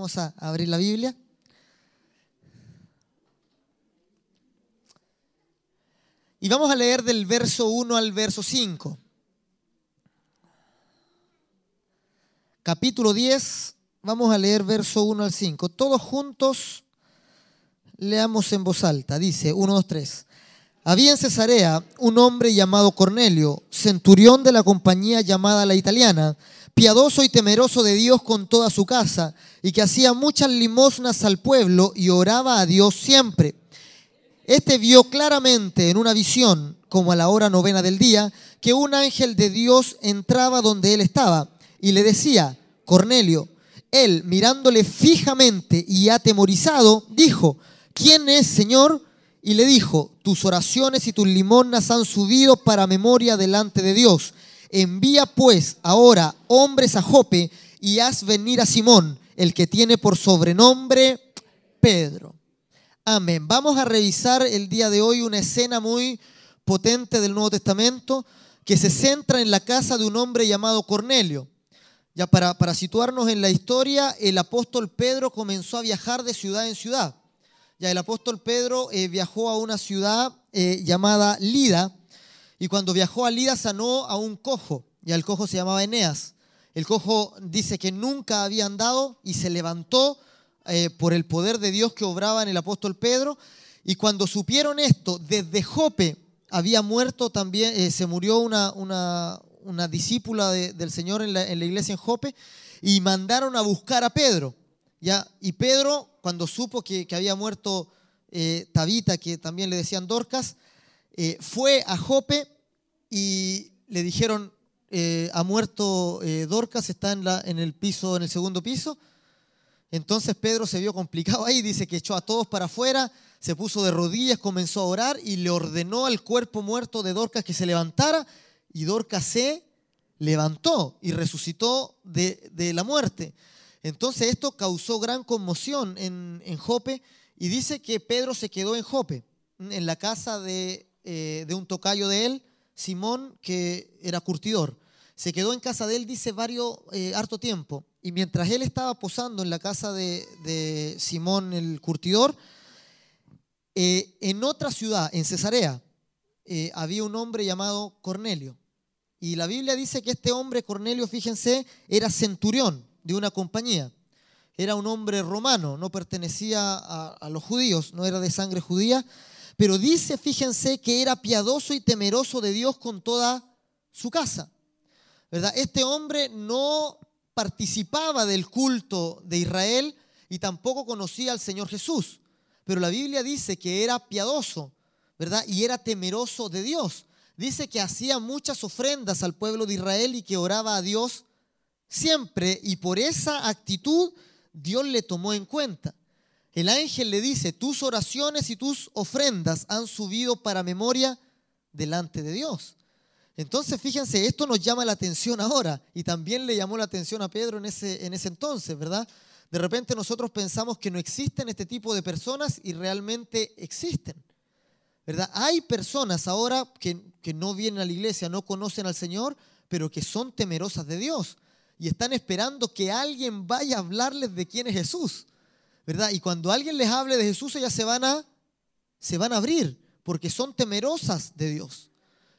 Vamos a abrir la Biblia. Y vamos a leer del verso 1 al verso 5. Capítulo 10, vamos a leer verso 1 al 5. Todos juntos leamos en voz alta. Dice 1, 2, 3. Había en Cesarea un hombre llamado Cornelio, centurión de la compañía llamada La Italiana, piadoso y temeroso de Dios con toda su casa, y que hacía muchas limosnas al pueblo y oraba a Dios siempre. Este vio claramente en una visión, como a la hora 9 del día, que un ángel de Dios entraba donde él estaba y le decía: Cornelio. Él, mirándole fijamente y atemorizado, dijo: ¿Quién es, Señor? Y le dijo: tus oraciones y tus limosnas han subido para memoria delante de Dios. Envía pues ahora hombres a Jope y haz venir a Simón, el que tiene por sobrenombre Pedro. Amén. Vamos a revisar el día de hoy una escena muy potente del Nuevo Testamento que se centra en la casa de un hombre llamado Cornelio. Ya para situarnos en la historia, el apóstol Pedro comenzó a viajar de ciudad en ciudad. Ya el apóstol Pedro viajó a una ciudad llamada Lida, y cuando viajó a Lida sanó a un cojo. Ya el cojo se llamaba Eneas. El cojo dice que nunca había andado y se levantó por el poder de Dios que obraba en el apóstol Pedro. Y cuando supieron esto, desde Jope había muerto también, se murió una discípula del Señor en la iglesia en Jope, y mandaron a buscar a Pedro. ¿Ya? Y Pedro, cuando supo que había muerto Tabita, que también le decían Dorcas, fue a Jope y le dijeron: ha muerto Dorcas, está en el segundo piso. Entonces Pedro se vio complicado ahí, dice que echó a todos para afuera, se puso de rodillas, comenzó a orar y le ordenó al cuerpo muerto de Dorcas que se levantara, y Dorcas se levantó y resucitó de la muerte. Entonces esto causó gran conmoción en Jope, y dice que Pedro se quedó en Jope, en la casa de un tocayo de él, Simón, que era curtidor. Se quedó en casa de él, dice, harto tiempo. Y mientras él estaba posando en la casa de Simón el curtidor, en otra ciudad, en Cesarea, había un hombre llamado Cornelio. Y la Biblia dice que este hombre, Cornelio, fíjense, era centurión de una compañía. Era un hombre romano, no pertenecía a los judíos, no era de sangre judía, pero dice, fíjense, que era piadoso y temeroso de Dios con toda su casa. ¿Verdad? Este hombre no participaba del culto de Israel y tampoco conocía al Señor Jesús, pero la Biblia dice que era piadoso, ¿verdad? Y era temeroso de Dios. Dice que hacía muchas ofrendas al pueblo de Israel y que oraba a Dios siempre, y por esa actitud Dios le tomó en cuenta. El ángel le dice: tus oraciones y tus ofrendas han subido para memoria delante de Dios. Entonces, fíjense, esto nos llama la atención ahora, y también le llamó la atención a Pedro en ese entonces, ¿verdad? De repente nosotros pensamos que no existen este tipo de personas, y realmente existen, ¿verdad? Hay personas ahora que no vienen a la iglesia, no conocen al Señor, pero que son temerosas de Dios y están esperando que alguien vaya a hablarles de quién es Jesús, ¿verdad? Y cuando alguien les hable de Jesús, ellas se van a abrir porque son temerosas de Dios,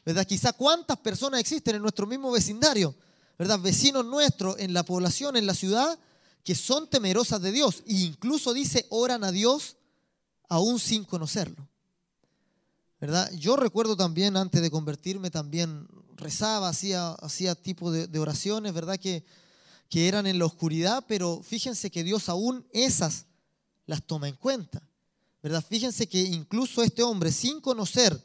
¿verdad? Quizá cuántas personas existen en nuestro mismo vecindario, ¿verdad? Vecinos nuestros en la población, en la ciudad, que son temerosas de Dios, e incluso dice, oran a Dios aún sin conocerlo, ¿verdad? Yo recuerdo también, antes de convertirme, también rezaba, hacía tipo de oraciones, ¿verdad? Que eran en la oscuridad, pero fíjense que Dios aún esas las toma en cuenta, ¿verdad? Fíjense que incluso este hombre, sin conocer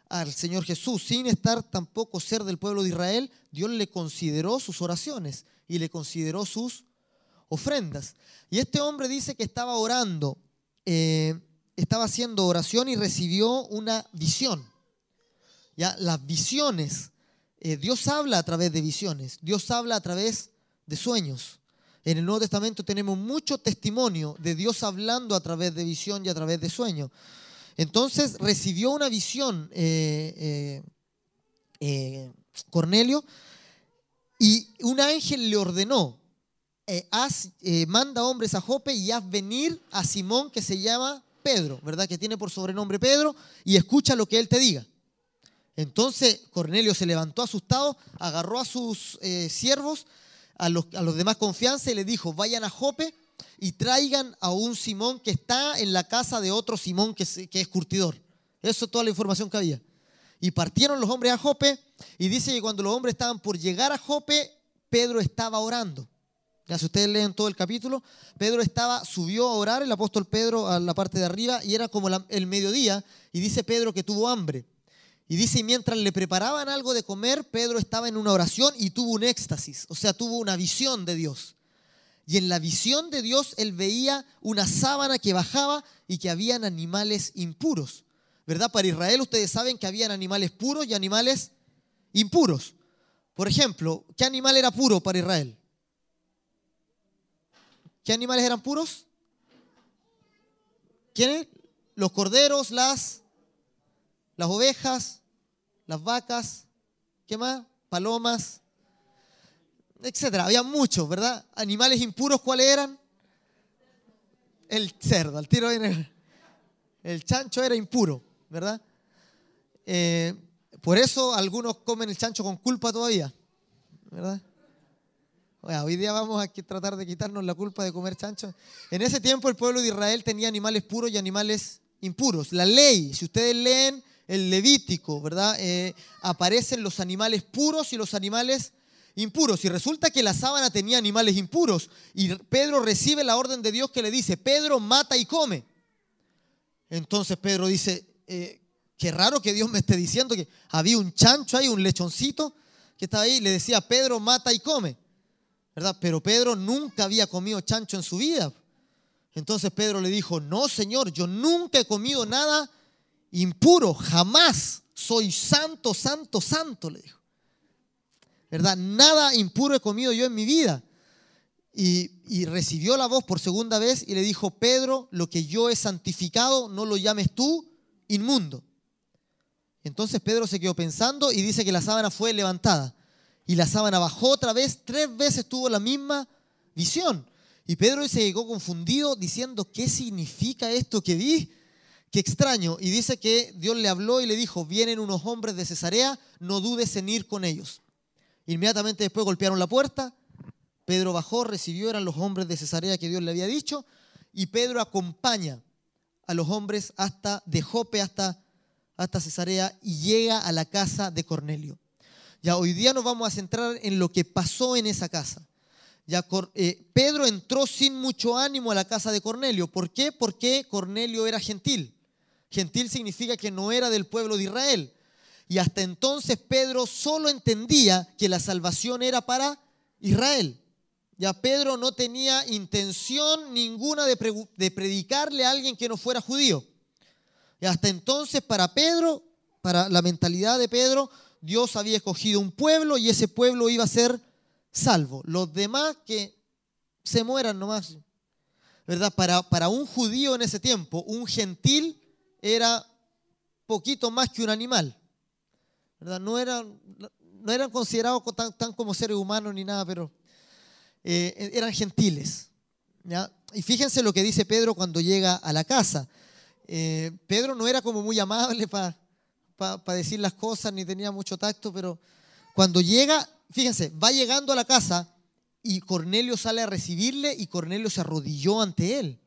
al Señor Jesús, sin estar tampoco ser del pueblo de Israel, Dios le consideró sus oraciones y le consideró sus ofrendas. Y este hombre dice que estaba orando, estaba haciendo oración y recibió una visión. Ya, las visiones, Dios habla a través de visiones, Dios habla a través de sueños. En el Nuevo Testamento tenemos mucho testimonio de Dios hablando a través de visión y a través de sueños. Entonces recibió una visión Cornelio, y un ángel le ordenó manda hombres a Jope y haz venir a Simón, que se llama Pedro, ¿verdad? Que tiene por sobrenombre Pedro, y escucha lo que él te diga. Entonces Cornelio se levantó asustado, agarró a sus siervos, a los demás confianza, y les dijo: vayan a Jope y traigan a un Simón que está en la casa de otro Simón que es curtidor. Eso es toda la información que había. Y partieron los hombres a Jope, y dice que cuando los hombres estaban por llegar a Jope, Pedro estaba orando. Ya, si ustedes leen todo el capítulo, Pedro subió a orar, el apóstol Pedro, a la parte de arriba, y era como el mediodía, y dice Pedro que tuvo hambre. Y dice, y mientras le preparaban algo de comer, Pedro estaba en una oración y tuvo un éxtasis, o sea, tuvo una visión de Dios. Y en la visión de Dios él veía una sábana que bajaba y que habían animales impuros, ¿verdad? Para Israel ustedes saben que habían animales puros y animales impuros. Por ejemplo, ¿qué animal era puro para Israel? ¿Qué animales eran puros? ¿Quiénes? Los corderos, las ovejas, las vacas, ¿qué más? Palomas, etcétera. Había muchos, ¿verdad? Animales impuros, ¿cuáles eran? El cerdo, al tiro viene. El chancho era impuro, ¿verdad? Por eso algunos comen el chancho con culpa todavía, ¿verdad? Hoy día vamos a tratar de quitarnos la culpa de comer chancho. En ese tiempo el pueblo de Israel tenía animales puros y animales impuros. La ley, si ustedes leen el Levítico, ¿verdad? Aparecen los animales puros y los animales impuros. Y resulta que la sábana tenía animales impuros. Y Pedro recibe la orden de Dios que le dice: Pedro, mata y come. Entonces Pedro dice: qué raro que Dios me esté diciendo que había un chancho ahí, un lechoncito que estaba ahí. Le decía: Pedro, mata y come, ¿verdad? Pero Pedro nunca había comido chancho en su vida. Entonces Pedro le dijo: no, Señor, yo nunca he comido nada impuro, jamás. Soy santo, santo, santo, le dijo, ¿verdad? Nada impuro he comido yo en mi vida. Y recibió la voz por segunda vez y le dijo: Pedro, lo que yo he santificado, no lo llames tú inmundo. Entonces Pedro se quedó pensando y dice que la sábana fue levantada. Y la sábana bajó otra vez, 3 veces tuvo la misma visión. Y Pedro se quedó confundido diciendo: ¿qué significa esto que vi? Qué extraño. Y dice que Dios le habló y le dijo: vienen unos hombres de Cesarea, no dudes en ir con ellos. Inmediatamente después golpearon la puerta. Pedro bajó, recibió, eran los hombres de Cesarea que Dios le había dicho. Y Pedro acompaña a los hombres de Jope hasta Cesarea y llega a la casa de Cornelio. Ya hoy día nos vamos a centrar en lo que pasó en esa casa. Ya Pedro entró sin mucho ánimo a la casa de Cornelio. ¿Por qué? Porque Cornelio era gentil. Gentil significa que no era del pueblo de Israel. Y hasta entonces Pedro solo entendía que la salvación era para Israel. Ya Pedro no tenía intención ninguna de predicarle a alguien que no fuera judío. Y hasta entonces para Pedro, para la mentalidad de Pedro, Dios había escogido un pueblo y ese pueblo iba a ser salvo. Los demás que se mueran nomás, ¿verdad? Para un judío en ese tiempo, un gentil era poquito más que un animal, ¿verdad? No eran considerados tan como seres humanos ni nada, pero eran gentiles, ¿ya? Y fíjense lo que dice Pedro cuando llega a la casa. Pedro no era como muy amable para decir las cosas, ni tenía mucho tacto, pero cuando llega, fíjense, va llegando a la casa y Cornelio sale a recibirle y Cornelio se arrodilló ante él.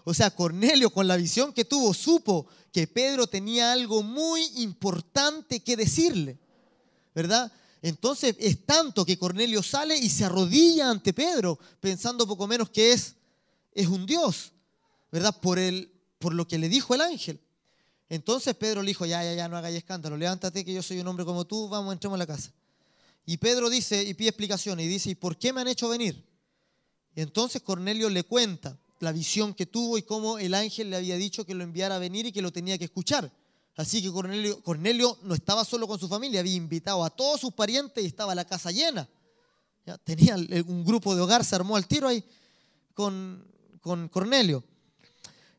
O sea, Cornelio, con la visión que tuvo, supo que Pedro tenía algo muy importante que decirle, ¿verdad? Entonces es tanto que Cornelio sale y se arrodilla ante Pedro, pensando poco menos que es un Dios, ¿verdad? Por lo que le dijo el ángel. Entonces Pedro le dijo: ya, no hagáis escándalo, levántate que yo soy un hombre como tú, vamos, entremos a la casa. Y Pedro dice, y pide explicaciones, y dice: ¿y por qué me han hecho venir? Y entonces Cornelio le cuenta la visión que tuvo y cómo el ángel le había dicho que lo enviara a venir y que lo tenía que escuchar. Así que Cornelio no estaba solo con su familia, había invitado a todos sus parientes y estaba la casa llena. Ya, tenía un grupo de hogar, se armó al tiro ahí con Cornelio.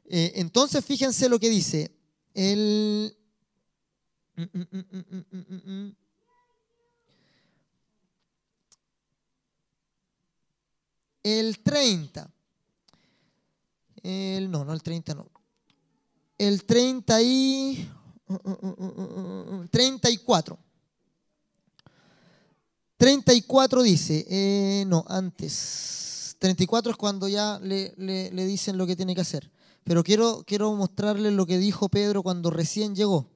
Entonces fíjense lo que dice. el 30. No, el 30 no. El 34. 34 dice, no, antes. 34 es cuando ya le dicen lo que tiene que hacer. Pero quiero mostrarles lo que dijo Pedro cuando recién llegó.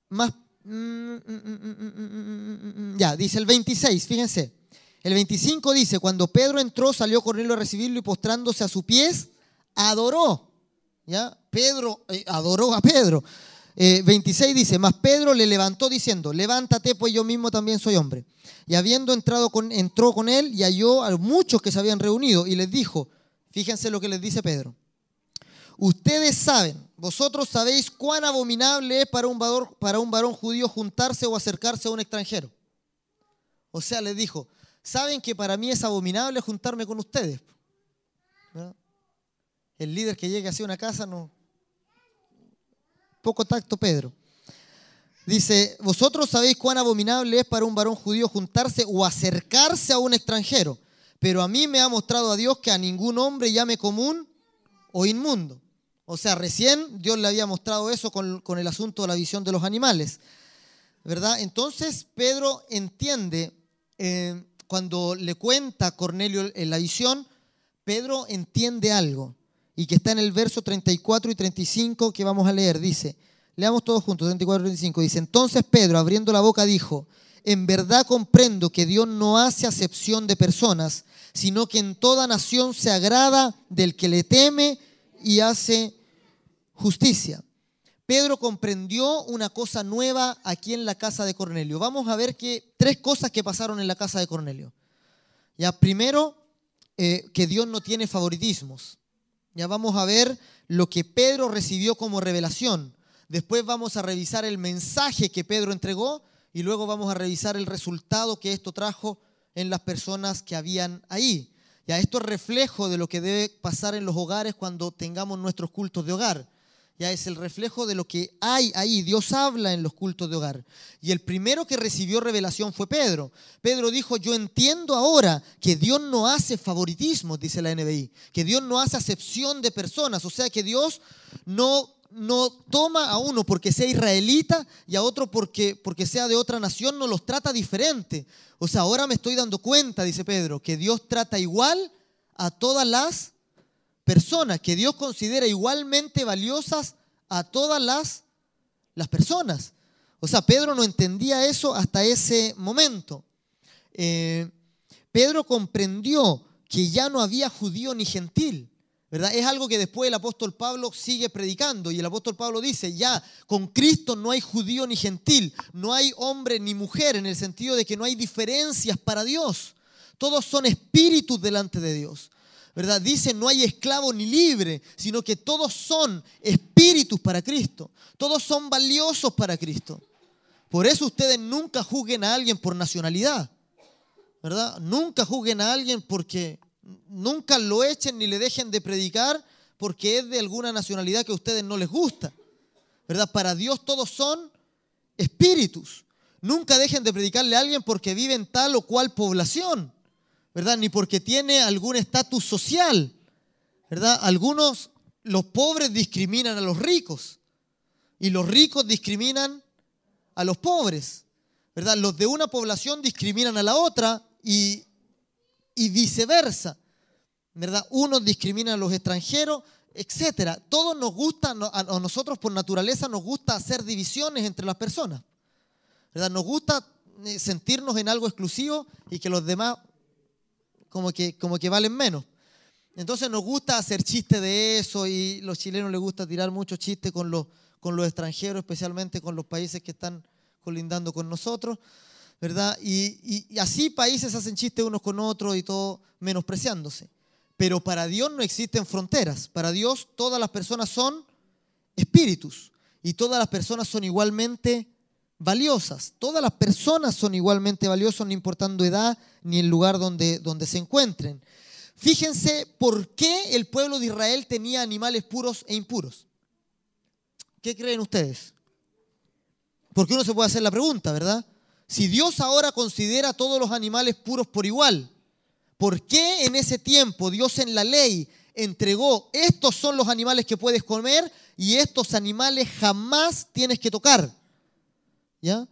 Más, ya, dice el 26, fíjense. El 25 dice, cuando Pedro entró, salió Cornelio a recibirlo y postrándose a sus pies, adoró. ¿Ya? Pedro adoró a Pedro. 26 dice, mas Pedro le levantó diciendo, levántate, pues yo mismo también soy hombre. Y habiendo entró con él y halló a muchos que se habían reunido y les dijo, fíjense lo que les dice Pedro. Ustedes saben, vosotros sabéis cuán abominable es para un varón judío juntarse o acercarse a un extranjero. O sea, les dijo, saben que para mí es abominable juntarme con ustedes. ¿No? El líder que llegue así a una casa, no. Poco tacto, Pedro. Dice, vosotros sabéis cuán abominable es para un varón judío juntarse o acercarse a un extranjero, pero a mí me ha mostrado a Dios que a ningún hombre llame común o inmundo. O sea, recién Dios le había mostrado eso con el asunto de la visión de los animales, ¿verdad? Entonces Pedro entiende, cuando le cuenta a Cornelio en la visión, Pedro entiende algo, y que está en el verso 34 y 35 que vamos a leer. Dice, leamos todos juntos, 34 y 35. Dice, entonces Pedro, abriendo la boca, dijo, en verdad comprendo que Dios no hace acepción de personas, sino que en toda nación se agrada del que le teme y hace justicia. Pedro comprendió una cosa nueva aquí en la casa de Cornelio. Vamos a ver tres cosas que pasaron en la casa de Cornelio. Ya, primero, que Dios no tiene favoritismos. Ya vamos a ver lo que Pedro recibió como revelación. Después vamos a revisar el mensaje que Pedro entregó y luego vamos a revisar el resultado que esto trajo en las personas que habían ahí. Ya, esto es reflejo de lo que debe pasar en los hogares cuando tengamos nuestros cultos de hogar. Ya es el reflejo de lo que hay ahí. Dios habla en los cultos de hogar. Y el primero que recibió revelación fue Pedro. Pedro dijo, yo entiendo ahora que Dios no hace favoritismo, dice la NBI, que Dios no hace acepción de personas. O sea que Dios no toma a uno porque sea israelita y a otro porque sea de otra nación, no los trata diferente. O sea, ahora me estoy dando cuenta, dice Pedro, que Dios trata igual a todas las personas, que Dios considera igualmente valiosas a todas las personas. O sea, Pedro no entendía eso hasta ese momento. Pedro comprendió que ya no había judío ni gentil, ¿verdad? Es algo que después el apóstol Pablo sigue predicando y el apóstol Pablo dice, ya con Cristo no hay judío ni gentil, no hay hombre ni mujer, en el sentido de que no hay diferencias para Dios. Todos son espíritus delante de Dios, ¿verdad? Dice, no hay esclavo ni libre, sino que todos son espíritus para Cristo. Todos son valiosos para Cristo. Por eso ustedes nunca juzguen a alguien por nacionalidad, ¿verdad? Nunca juzguen a alguien porque nunca lo echen ni le dejen de predicar porque es de alguna nacionalidad que a ustedes no les gusta, ¿verdad? Para Dios todos son espíritus. Nunca dejen de predicarle a alguien porque vive en tal o cual población, ¿verdad? Ni porque tiene algún estatus social, ¿verdad? Los pobres discriminan a los ricos y los ricos discriminan a los pobres, ¿verdad? Los de una población discriminan a la otra y viceversa, ¿verdad? Unos discriminan a los extranjeros, etcétera. Todos nos gusta, a nosotros por naturaleza nos gusta hacer divisiones entre las personas, ¿verdad? Nos gusta sentirnos en algo exclusivo y que los demás como que valen menos. Entonces nos gusta hacer chistes de eso y los chilenos les gusta tirar muchos chistes con los extranjeros, especialmente con los países que están colindando con nosotros, ¿verdad? Y así países hacen chistes unos con otros y todo menospreciándose. Pero para Dios no existen fronteras. Para Dios todas las personas son espíritus y todas las personas son igualmente valiosas. Todas las personas son igualmente valiosas, no importando edad ni el lugar donde se encuentren. Fíjense por qué el pueblo de Israel tenía animales puros e impuros. ¿Qué creen ustedes? Porque uno se puede hacer la pregunta, ¿verdad? Si Dios ahora considera a todos los animales puros por igual, ¿por qué en ese tiempo Dios en la ley entregó: estos son los animales que puedes comer y estos animales jamás tienes que tocar? ¿Ya?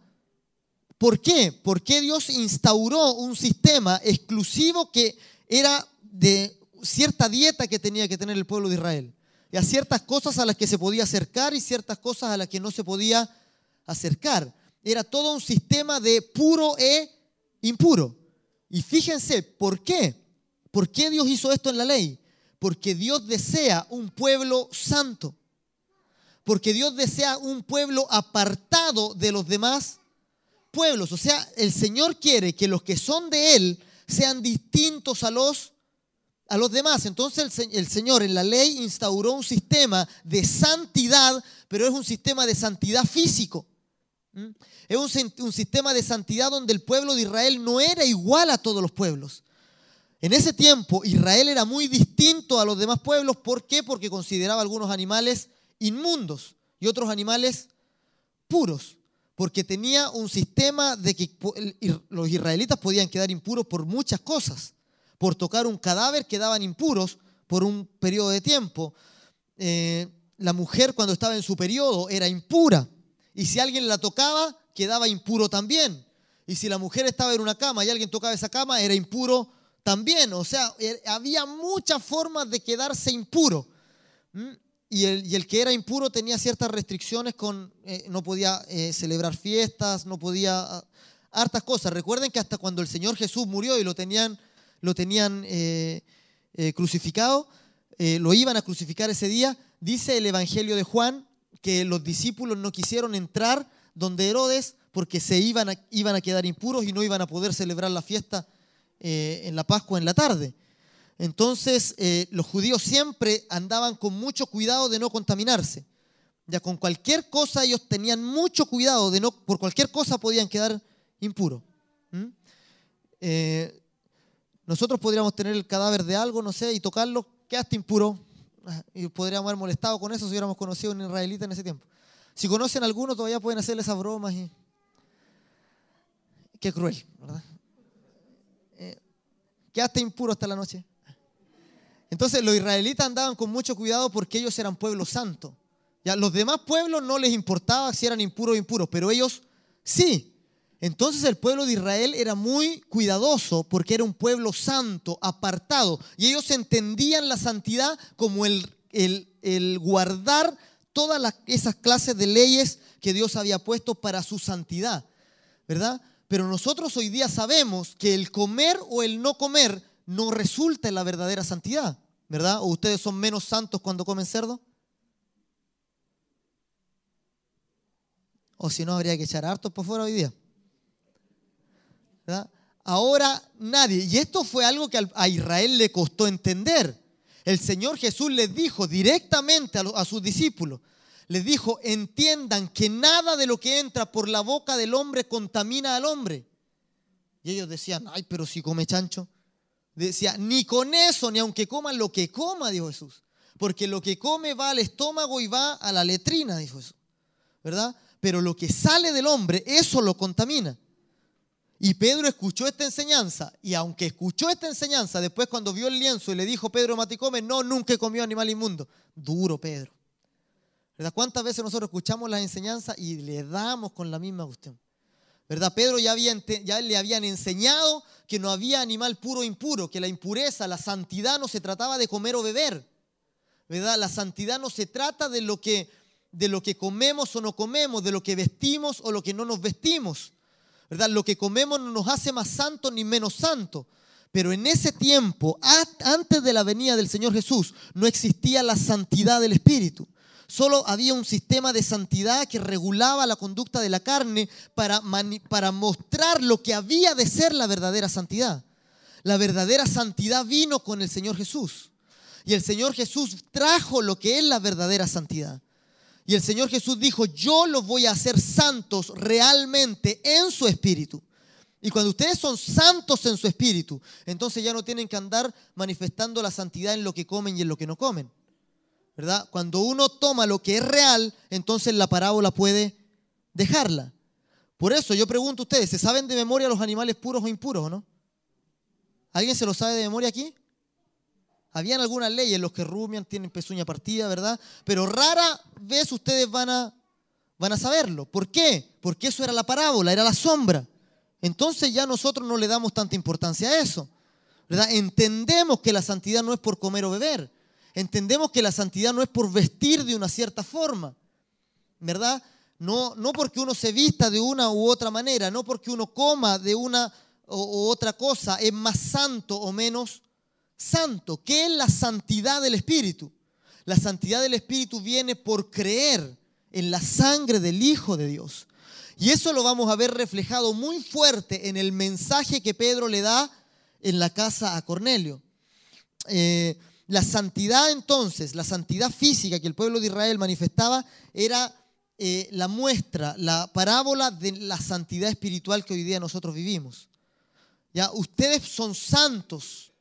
¿Por qué? ¿Por qué Dios instauró un sistema exclusivo que era de cierta dieta que tenía que tener el pueblo de Israel? Y a ciertas cosas a las que se podía acercar y ciertas cosas a las que no se podía acercar. Era todo un sistema de puro e impuro. Y fíjense, ¿por qué? ¿Por qué Dios hizo esto en la ley? Porque Dios desea un pueblo santo. Porque Dios desea un pueblo apartado de los demás pueblos. O sea, el Señor quiere que los que son de Él sean distintos a los demás. Entonces el Señor en la ley instauró un sistema de santidad, pero es un sistema de santidad físico. Es un sistema de santidad donde el pueblo de Israel no era igual a todos los pueblos. En ese tiempo Israel era muy distinto a los demás pueblos. ¿Por qué? Porque consideraba algunos animales inmundos y otros animales puros. Porque tenía un sistema de que los israelitas podían quedar impuros por muchas cosas. Por tocar un cadáver quedaban impuros por un periodo de tiempo. La mujer cuando estaba en su periodo era impura. Y si alguien la tocaba, quedaba impuro también. Y si la mujer estaba en una cama y alguien tocaba esa cama, era impuro también. O sea, había muchas formas de quedarse impuro. Y el que era impuro tenía ciertas restricciones no podía celebrar fiestas, no podía hartas cosas. Recuerden que hasta cuando el Señor Jesús murió y lo tenían crucificado, lo iban a crucificar ese día, dice el Evangelio de Juan que los discípulos no quisieron entrar donde Herodes porque se iban a quedar impuros y no iban a poder celebrar la fiesta en la Pascua en la tarde. Entonces los judíos siempre andaban con mucho cuidado de no contaminarse. Ya con cualquier cosa ellos tenían mucho cuidado por cualquier cosa podían quedar impuros. Nosotros podríamos tener el cadáver de algo, no sé, y tocarlo, quedaste impuro. Y podríamos haber molestado con eso si hubiéramos conocido a un israelita en ese tiempo. Si conocen a alguno, todavía pueden hacerle esas bromas. Qué cruel, ¿verdad? Quedaste impuro hasta la noche. Entonces los israelitas andaban con mucho cuidado porque ellos eran pueblo santo. Ya, los demás pueblos no les importaba si eran impuros o impuros, pero ellos sí. Entonces el pueblo de Israel era muy cuidadoso porque era un pueblo santo, apartado. Y ellos entendían la santidad como el guardar todas esas clases de leyes que Dios había puesto para su santidad, ¿verdad? Pero nosotros hoy día sabemos que el comer o el no comer no resulta en la verdadera santidad, ¿verdad? ¿O ustedes son menos santos cuando comen cerdo? O si no, habría que echar hartos por fuera hoy día, ¿verdad? Ahora nadie, y esto fue algo que a Israel le costó entender. El Señor Jesús les dijo directamente a sus discípulos, les dijo: entiendan que nada de lo que entra por la boca del hombre contamina al hombre. Y ellos decían: ay, pero si come chancho. Decía: ni con eso, ni aunque coman lo que coma, dijo Jesús. Porque lo que come va al estómago y va a la letrina, dijo Jesús, ¿verdad? Pero lo que sale del hombre, eso lo contamina. Y Pedro escuchó esta enseñanza, y aunque escuchó esta enseñanza, después cuando vio el lienzo y le dijo: Pedro, mate y come, no, nunca he comido animal inmundo. Duro Pedro, ¿verdad? ¿Cuántas veces nosotros escuchamos las enseñanzas y le damos con la misma cuestión? ¿Verdad? Pedro ya le habían enseñado que no había animal puro o impuro, que la impureza, la santidad no se trataba de comer o beber, ¿verdad? La santidad no se trata de lo que comemos o no comemos, de lo que vestimos o lo que no nos vestimos, ¿verdad? Lo que comemos no nos hace más santos ni menos santos. Pero en ese tiempo, antes de la venida del Señor Jesús, no existía la santidad del Espíritu. Solo había un sistema de santidad que regulaba la conducta de la carne para mostrar lo que había de ser la verdadera santidad. La verdadera santidad vino con el Señor Jesús. Y el Señor Jesús trajo lo que es la verdadera santidad. Y el Señor Jesús dijo: yo los voy a hacer santos realmente en su espíritu. Y cuando ustedes son santos en su espíritu, entonces ya no tienen que andar manifestando la santidad en lo que comen y en lo que no comen, ¿verdad? Cuando uno toma lo que es real, entonces la parábola puede dejarla. Por eso yo pregunto a ustedes, ¿se saben de memoria los animales puros o impuros o no? ¿Alguien se lo sabe de memoria aquí? Habían algunas leyes, los que rumian tienen pezuña partida, ¿verdad? Pero rara vez ustedes van a saberlo. ¿Por qué? Porque eso era la parábola, era la sombra. Entonces ya nosotros no le damos tanta importancia a eso, ¿verdad? Entendemos que la santidad no es por comer o beber. Entendemos que la santidad no es por vestir de una cierta forma, ¿verdad? No porque uno se vista de una u otra manera, no porque uno coma de una u otra cosa es más santo o menos santo. ¿Qué es la santidad del Espíritu? La santidad del Espíritu viene por creer en la sangre del Hijo de Dios. Y eso lo vamos a ver reflejado muy fuerte en el mensaje que Pedro le da en la casa a Cornelio. La santidad entonces, la santidad física que el pueblo de Israel manifestaba era la muestra, la parábola de la santidad espiritual que hoy día nosotros vivimos. ¿Ya? Ustedes son santos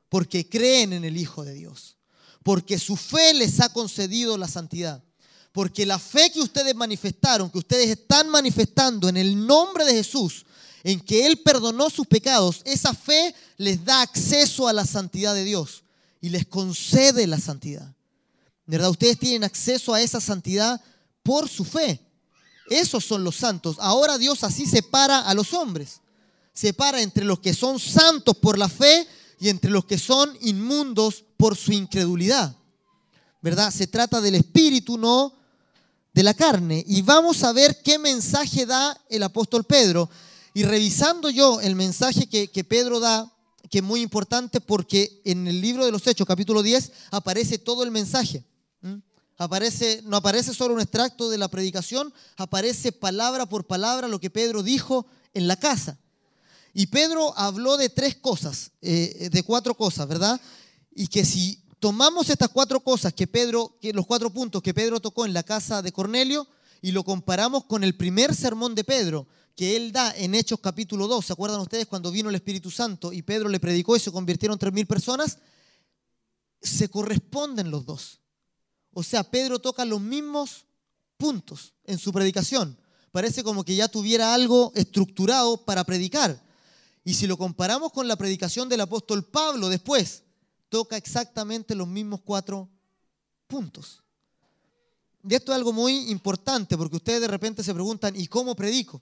porque creen en el Hijo de Dios, porque su fe les ha concedido la santidad, porque la fe que ustedes manifestaron, que ustedes están manifestando en el nombre de Jesús, en que Él perdonó sus pecados, esa fe les da acceso a la santidad de Dios y les concede la santidad. ¿Verdad? Ustedes tienen acceso a esa santidad por su fe. Esos son los santos. Ahora Dios así separa a los hombres. Separa entre los que son santos por la fe y entre los que son inmundos por su incredulidad. ¿Verdad? Se trata del espíritu, no de la carne. Y vamos a ver qué mensaje da el apóstol Pedro. Y revisando yo el mensaje que Pedro da, que es muy importante porque en el libro de los Hechos, capítulo 10, aparece todo el mensaje. No aparece solo un extracto de la predicación, aparece palabra por palabra lo que Pedro dijo en la casa. Y Pedro habló de de 4 cosas, ¿verdad? Y que si tomamos estas 4 cosas los 4 puntos que Pedro tocó en la casa de Cornelio y lo comparamos con el primer sermón de Pedro que él da en Hechos capítulo 2, ¿se acuerdan ustedes cuando vino el Espíritu Santo y Pedro le predicó y se convirtieron 3.000 personas? Se corresponden los dos. O sea, Pedro toca los mismos puntos en su predicación. Parece como que ya tuviera algo estructurado para predicar. Y si lo comparamos con la predicación del apóstol Pablo después, toca exactamente los mismos 4 puntos. Y esto es algo muy importante porque ustedes de repente se preguntan, ¿y cómo predico?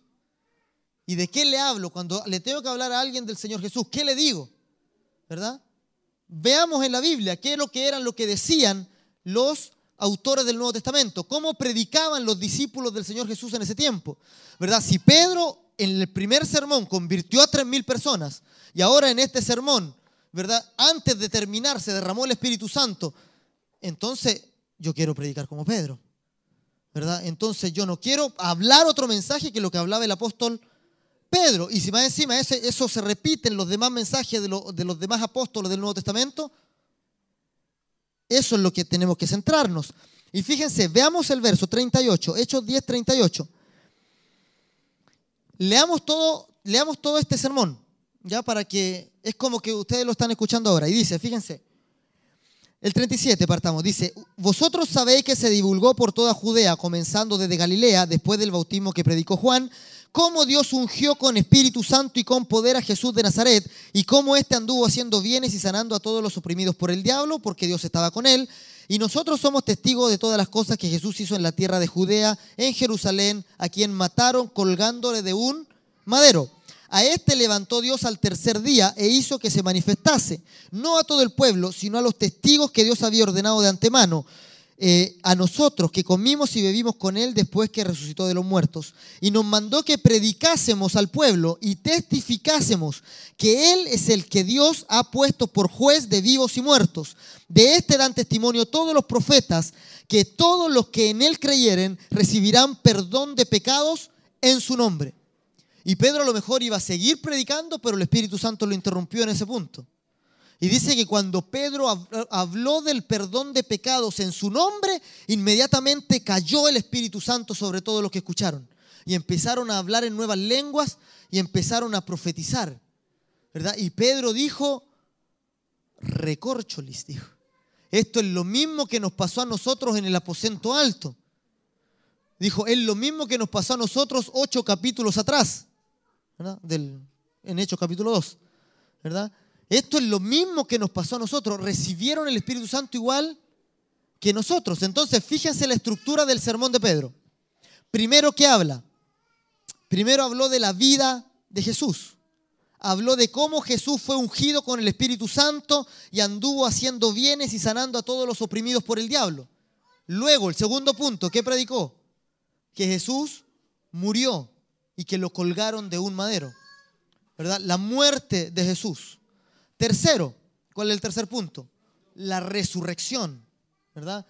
¿Y de qué le hablo? Cuando le tengo que hablar a alguien del Señor Jesús, ¿qué le digo? ¿Verdad? Veamos en la Biblia qué es lo que eran lo que decían los autores del Nuevo Testamento, cómo predicaban los discípulos del Señor Jesús en ese tiempo, ¿verdad? Si Pedro en el primer sermón convirtió a 3.000 personas y ahora en este sermón, ¿verdad? Antes de terminar se derramó el Espíritu Santo, entonces yo quiero predicar como Pedro, ¿verdad? Entonces yo no quiero hablar otro mensaje que lo que hablaba el apóstol Pedro. Y si más encima eso se repite en los demás mensajes de los demás apóstoles del Nuevo Testamento, eso es lo que tenemos que centrarnos. Y fíjense, veamos el verso 38, Hechos 10, 38. Leamos todo este sermón, ya para que es como que ustedes lo están escuchando ahora. Y dice, fíjense, el 37 partamos, dice, vosotros sabéis que se divulgó por toda Judea, comenzando desde Galilea, después del bautismo que predicó Juan, cómo Dios ungió con Espíritu Santo y con poder a Jesús de Nazaret, y cómo éste anduvo haciendo bienes y sanando a todos los oprimidos por el diablo, porque Dios estaba con él. Y nosotros somos testigos de todas las cosas que Jesús hizo en la tierra de Judea, en Jerusalén, a quien mataron colgándole de un madero. A este levantó Dios al tercer día e hizo que se manifestase, no a todo el pueblo, sino a los testigos que Dios había ordenado de antemano, a nosotros que comimos y bebimos con él después que resucitó de los muertos. Y nos mandó que predicásemos al pueblo y testificásemos que él es el que Dios ha puesto por juez de vivos y muertos. De este dan testimonio todos los profetas, que todos los que en él creyeren recibirán perdón de pecados en su nombre. Y Pedro a lo mejor iba a seguir predicando, pero el Espíritu Santo lo interrumpió en ese punto. Y dice que cuando Pedro habló del perdón de pecados en su nombre, inmediatamente cayó el Espíritu Santo sobre todos los que escucharon. Y empezaron a hablar en nuevas lenguas y empezaron a profetizar, ¿verdad? Y Pedro dijo, recórcholis, dijo. Esto es lo mismo que nos pasó a nosotros en el aposento alto. Dijo, es lo mismo que nos pasó a nosotros 8 capítulos atrás, ¿verdad? En Hechos capítulo 2, ¿verdad? Esto es lo mismo que nos pasó a nosotros. Recibieron el Espíritu Santo igual que nosotros. Entonces, fíjense la estructura del sermón de Pedro. Primero, ¿qué habla? Primero habló de la vida de Jesús. Habló de cómo Jesús fue ungido con el Espíritu Santo y anduvo haciendo bienes y sanando a todos los oprimidos por el diablo. Luego, el segundo punto, ¿qué predicó? Que Jesús murió y que lo colgaron de un madero, ¿verdad? La muerte de Jesús. Tercero, ¿cuál es el tercer punto? La resurrección, ¿verdad?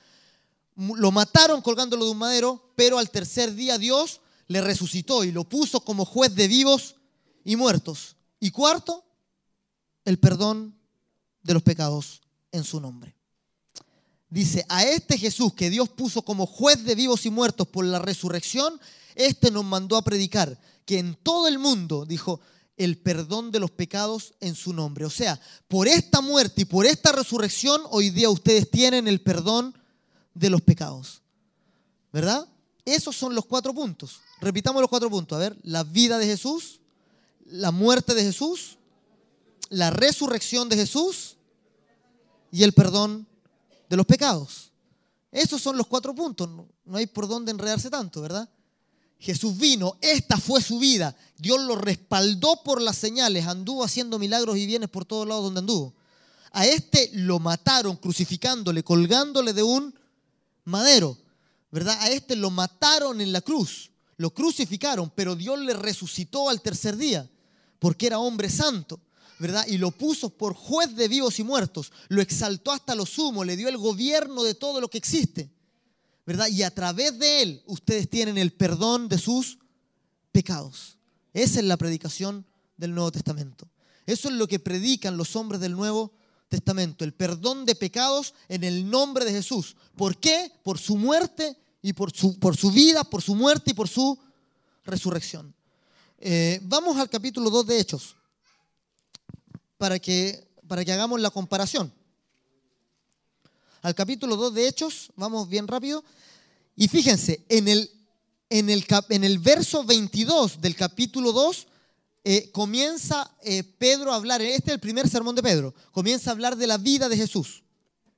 Lo mataron colgándolo de un madero, pero al tercer día Dios le resucitó y lo puso como juez de vivos y muertos. Y cuarto, el perdón de los pecados en su nombre. Dice, a este Jesús que Dios puso como juez de vivos y muertos por la resurrección, este nos mandó a predicar que en todo el mundo, dijo, el perdón de los pecados en su nombre. O sea, por esta muerte y por esta resurrección, hoy día ustedes tienen el perdón de los pecados. ¿Verdad? Esos son los 4 puntos. Repitamos los 4 puntos. A ver, la vida de Jesús, la muerte de Jesús, la resurrección de Jesús y el perdón de los pecados. Esos son los 4 puntos. No hay por dónde enredarse tanto, ¿verdad? Jesús vino, esta fue su vida. Dios lo respaldó por las señales, anduvo haciendo milagros y bienes por todos lados donde anduvo. A este lo mataron crucificándole, colgándole de un madero, ¿verdad? A este lo mataron en la cruz, lo crucificaron, pero Dios le resucitó al tercer día, porque era hombre santo, ¿verdad? Y lo puso por juez de vivos y muertos, lo exaltó hasta lo sumo, le dio el gobierno de todo lo que existe, ¿verdad? Y a través de él ustedes tienen el perdón de sus pecados. Esa es la predicación del Nuevo Testamento. Eso es lo que predican los hombres del Nuevo Testamento, el perdón de pecados en el nombre de Jesús. ¿Por qué? Por su muerte y por su vida, por su muerte y por su resurrección. Vamos al capítulo 2 de Hechos para que hagamos la comparación. Al capítulo 2 de Hechos, vamos bien rápido. Y fíjense, en el verso 22 del capítulo 2, comienza Pedro a hablar, este es el primer sermón de Pedro, comienza a hablar de la vida de Jesús.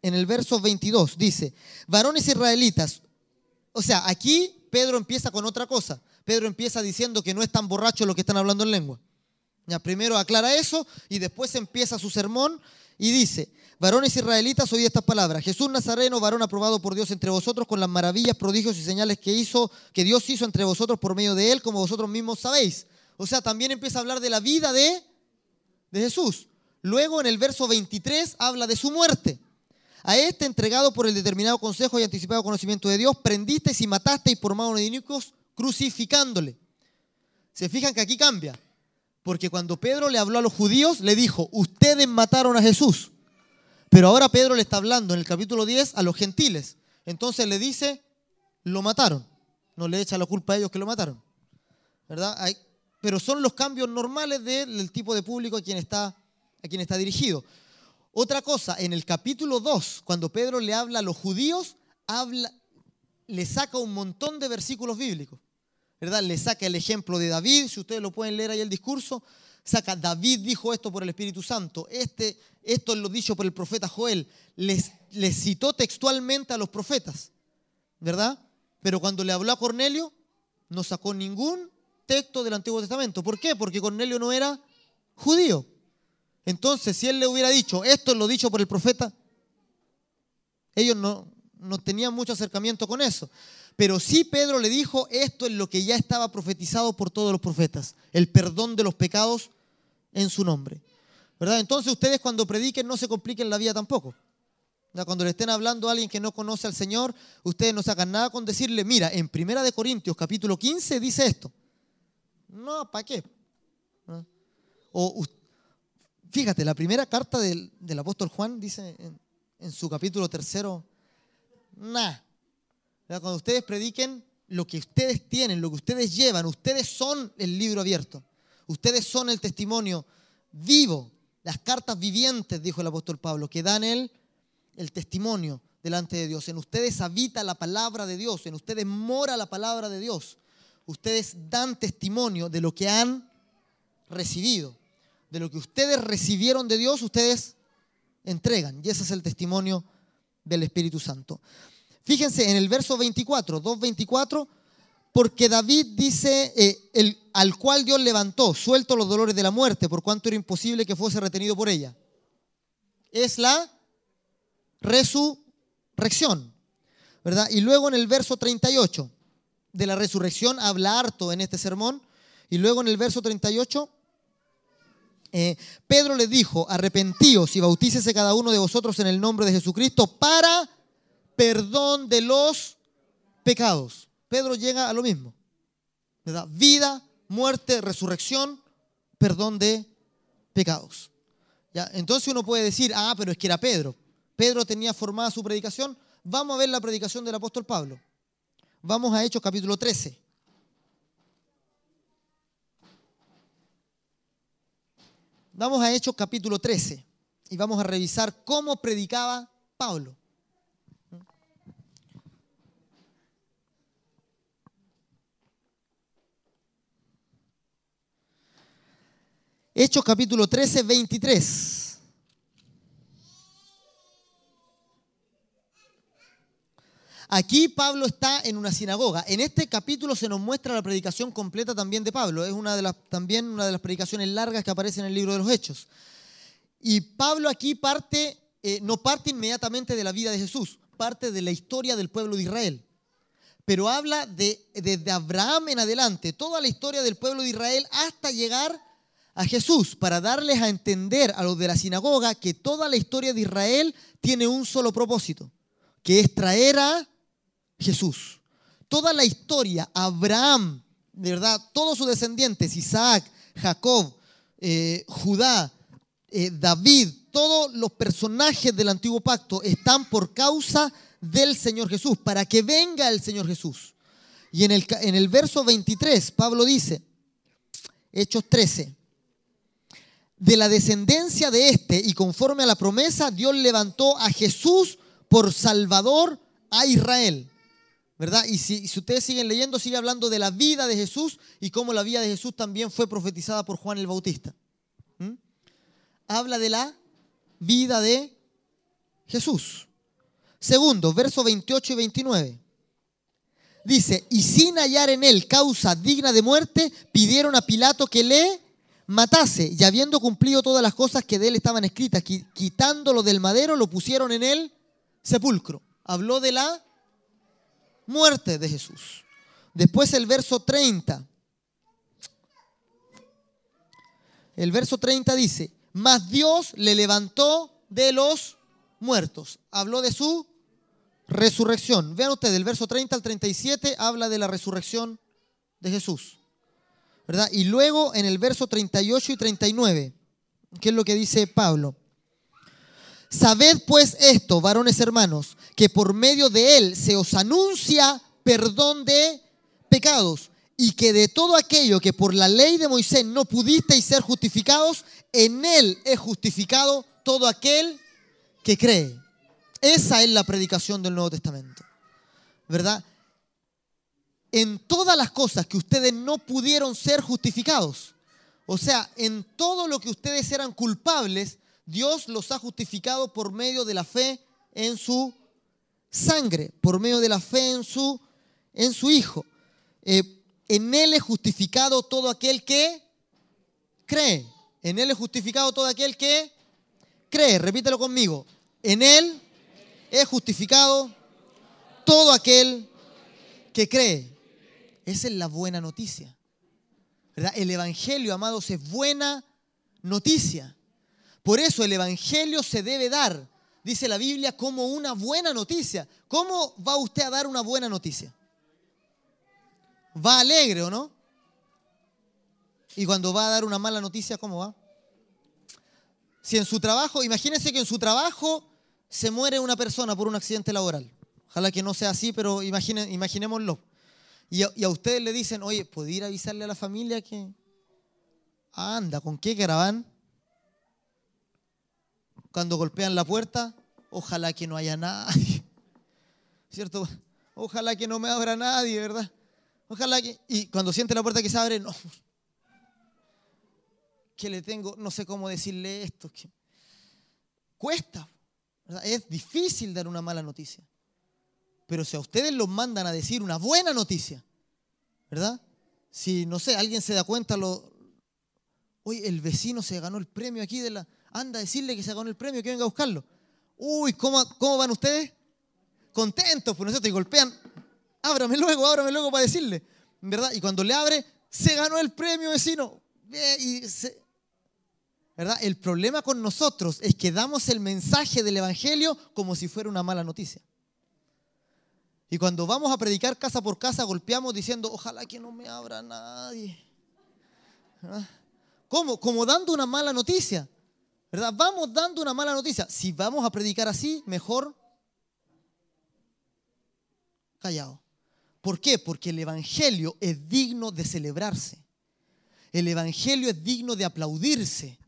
En el verso 22 dice, varones israelitas, o sea, aquí Pedro empieza con otra cosa. Pedro empieza diciendo que no están borrachos los que están hablando en lengua. Ya, primero aclara eso y después empieza su sermón y dice, varones israelitas, oíd estas palabras. Jesús Nazareno, varón aprobado por Dios entre vosotros con las maravillas, prodigios y señales que Dios hizo entre vosotros por medio de él, como vosotros mismos sabéis. O sea, también empieza a hablar de la vida de Jesús. Luego en el verso 23 habla de su muerte. A este entregado por el determinado consejo y anticipado conocimiento de Dios, prendisteis y matasteis por mano de inicuos, crucificándole. Se fijan que aquí cambia. Porque cuando Pedro le habló a los judíos, le dijo, ustedes mataron a Jesús. Pero ahora Pedro le está hablando en el capítulo 10 a los gentiles. Entonces le dice, lo mataron. No le echa la culpa a ellos que lo mataron, ¿verdad? Pero son los cambios normales del tipo de público a quien está dirigido. Otra cosa, en el capítulo 2, cuando Pedro le habla a los judíos, le saca un montón de versículos bíblicos, ¿verdad? Le saca el ejemplo de David, si ustedes lo pueden leer ahí el discurso, saca David dijo esto por el Espíritu Santo, esto es lo dicho por el profeta Joel, les citó textualmente a los profetas, ¿verdad? Pero cuando le habló a Cornelio, no sacó ningún texto del Antiguo Testamento. ¿Por qué? Porque Cornelio no era judío. Entonces, si él le hubiera dicho, esto es lo dicho por el profeta, ellos no tenían mucho acercamiento con eso. Pero sí Pedro le dijo, esto es lo que ya estaba profetizado por todos los profetas, el perdón de los pecados en su nombre, ¿verdad? Entonces ustedes cuando prediquen no se compliquen la vida tampoco. Cuando le estén hablando a alguien que no conoce al Señor, ustedes no sacan nada con decirle, mira, en 1 Corintios capítulo 15 dice esto. No, ¿para qué? Fíjate, la primera carta del apóstol Juan dice en su capítulo 3, nada. Cuando ustedes prediquen lo que ustedes tienen, lo que ustedes llevan, ustedes son el libro abierto. Ustedes son el testimonio vivo, las cartas vivientes, dijo el apóstol Pablo, que dan el testimonio delante de Dios. En ustedes habita la palabra de Dios, en ustedes mora la palabra de Dios. Ustedes dan testimonio de lo que han recibido. De lo que ustedes recibieron de Dios, ustedes entregan. Y ese es el testimonio del Espíritu Santo. Fíjense en el verso 24, 2:24, porque David dice, al cual Dios levantó, suelto los dolores de la muerte, por cuanto era imposible que fuese retenido por ella. Es la resurrección, ¿verdad? Y luego en el verso 38, de la resurrección habla harto en este sermón. Y luego en el verso 38, Pedro les dijo, arrepentíos y bautícese cada uno de vosotros en el nombre de Jesucristo para perdón de los pecados. Pedro llega a lo mismo, ¿verdad? Vida, muerte, resurrección, perdón de pecados. ¿Ya? Entonces uno puede decir, pero es que era Pedro. Pedro tenía formada su predicación. Vamos a ver la predicación del apóstol Pablo. Vamos a Hechos capítulo 13. Vamos a Hechos capítulo 13 y vamos a revisar cómo predicaba Pablo. Hechos capítulo 13, 23. Aquí Pablo está en una sinagoga. En este capítulo se nos muestra la predicación completa también de Pablo. Es también una de las predicaciones largas que aparece en el libro de los Hechos. Y Pablo aquí no parte inmediatamente de la vida de Jesús, parte de la historia del pueblo de Israel. Pero habla desde Abraham en adelante, toda la historia del pueblo de Israel hasta llegar a Jesús, para darles a entender a los de la sinagoga que toda la historia de Israel tiene un solo propósito, que es traer a Jesús. Toda la historia, Abraham, de verdad, todos sus descendientes, Isaac, Jacob, Judá, David, todos los personajes del antiguo pacto están por causa del Señor Jesús, para que venga el Señor Jesús. Y en el verso 23, Pablo dice, Hechos 13, de la descendencia de este y conforme a la promesa, Dios levantó a Jesús por Salvador a Israel, ¿verdad? Y si ustedes siguen leyendo, sigue hablando de la vida de Jesús y cómo la vida de Jesús también fue profetizada por Juan el Bautista. Habla de la vida de Jesús. Segundo, versos 28 y 29. Dice, y sin hallar en él causa digna de muerte, pidieron a Pilato que le matase, y habiendo cumplido todas las cosas que de él estaban escritas, quitándolo del madero, lo pusieron en el sepulcro. Habló de la muerte de Jesús. Después el verso 30. El verso 30 dice, mas Dios le levantó de los muertos. Habló de su resurrección. Vean ustedes, el verso 30 al 37 habla de la resurrección de Jesús, ¿verdad? Y luego en el verso 38 y 39, ¿qué es lo que dice Pablo? Sabed pues esto, varones hermanos, que por medio de él se os anuncia perdón de pecados, y que de todo aquello que por la ley de Moisés no pudisteis ser justificados, en él es justificado todo aquel que cree. Esa es la predicación del Nuevo Testamento, ¿verdad? En todas las cosas que ustedes no pudieron ser justificados, o sea, en todo lo que ustedes eran culpables, Dios los ha justificado por medio de la fe en su sangre, por medio de la fe en su Hijo. En él es justificado todo aquel que cree. En él es justificado todo aquel que cree. Repítelo conmigo. En él es justificado todo aquel que cree. Esa es la buena noticia, ¿verdad? El evangelio, amados, es buena noticia. Por eso el evangelio se debe dar, dice la Biblia, como una buena noticia. ¿Cómo va usted a dar una buena noticia? ¿Va alegre o no? Y cuando va a dar una mala noticia, ¿cómo va? Si en su trabajo, imagínense que en su trabajo se muere una persona por un accidente laboral. Ojalá que no sea así, pero imaginémoslo. Y a ustedes le dicen, oye, ¿puedo ir a avisarle a la familia que anda? ¿Con qué caravan? Cuando golpean la puerta, ojalá que no haya nadie. ¿cierto? Ojalá que no me abra nadie, ¿verdad? Ojalá que... Y cuando siente la puerta que se abre, no. Que le tengo, no sé cómo decirle esto. Que cuesta, ¿verdad? Es difícil dar una mala noticia. Pero si a ustedes los mandan a decir una buena noticia, ¿verdad? Si, no sé, alguien se da cuenta, oye, el vecino se ganó el premio aquí anda a decirle que se ganó el premio, que venga a buscarlo. Uy, ¿cómo van ustedes? Contentos, pues, ¿no es cierto? Y golpean, ábrame luego para decirle, ¿verdad? Y cuando le abre, se ganó el premio, vecino. ¿Verdad? El problema con nosotros es que damos el mensaje del evangelio como si fuera una mala noticia. Y cuando vamos a predicar casa por casa, golpeamos diciendo, ojalá que no me abra nadie. ¿Verdad? ¿Cómo? Como dando una mala noticia, ¿verdad? Vamos dando una mala noticia. Si vamos a predicar así, mejor callado. ¿Por qué? Porque el evangelio es digno de celebrarse. El evangelio es digno de aplaudirse.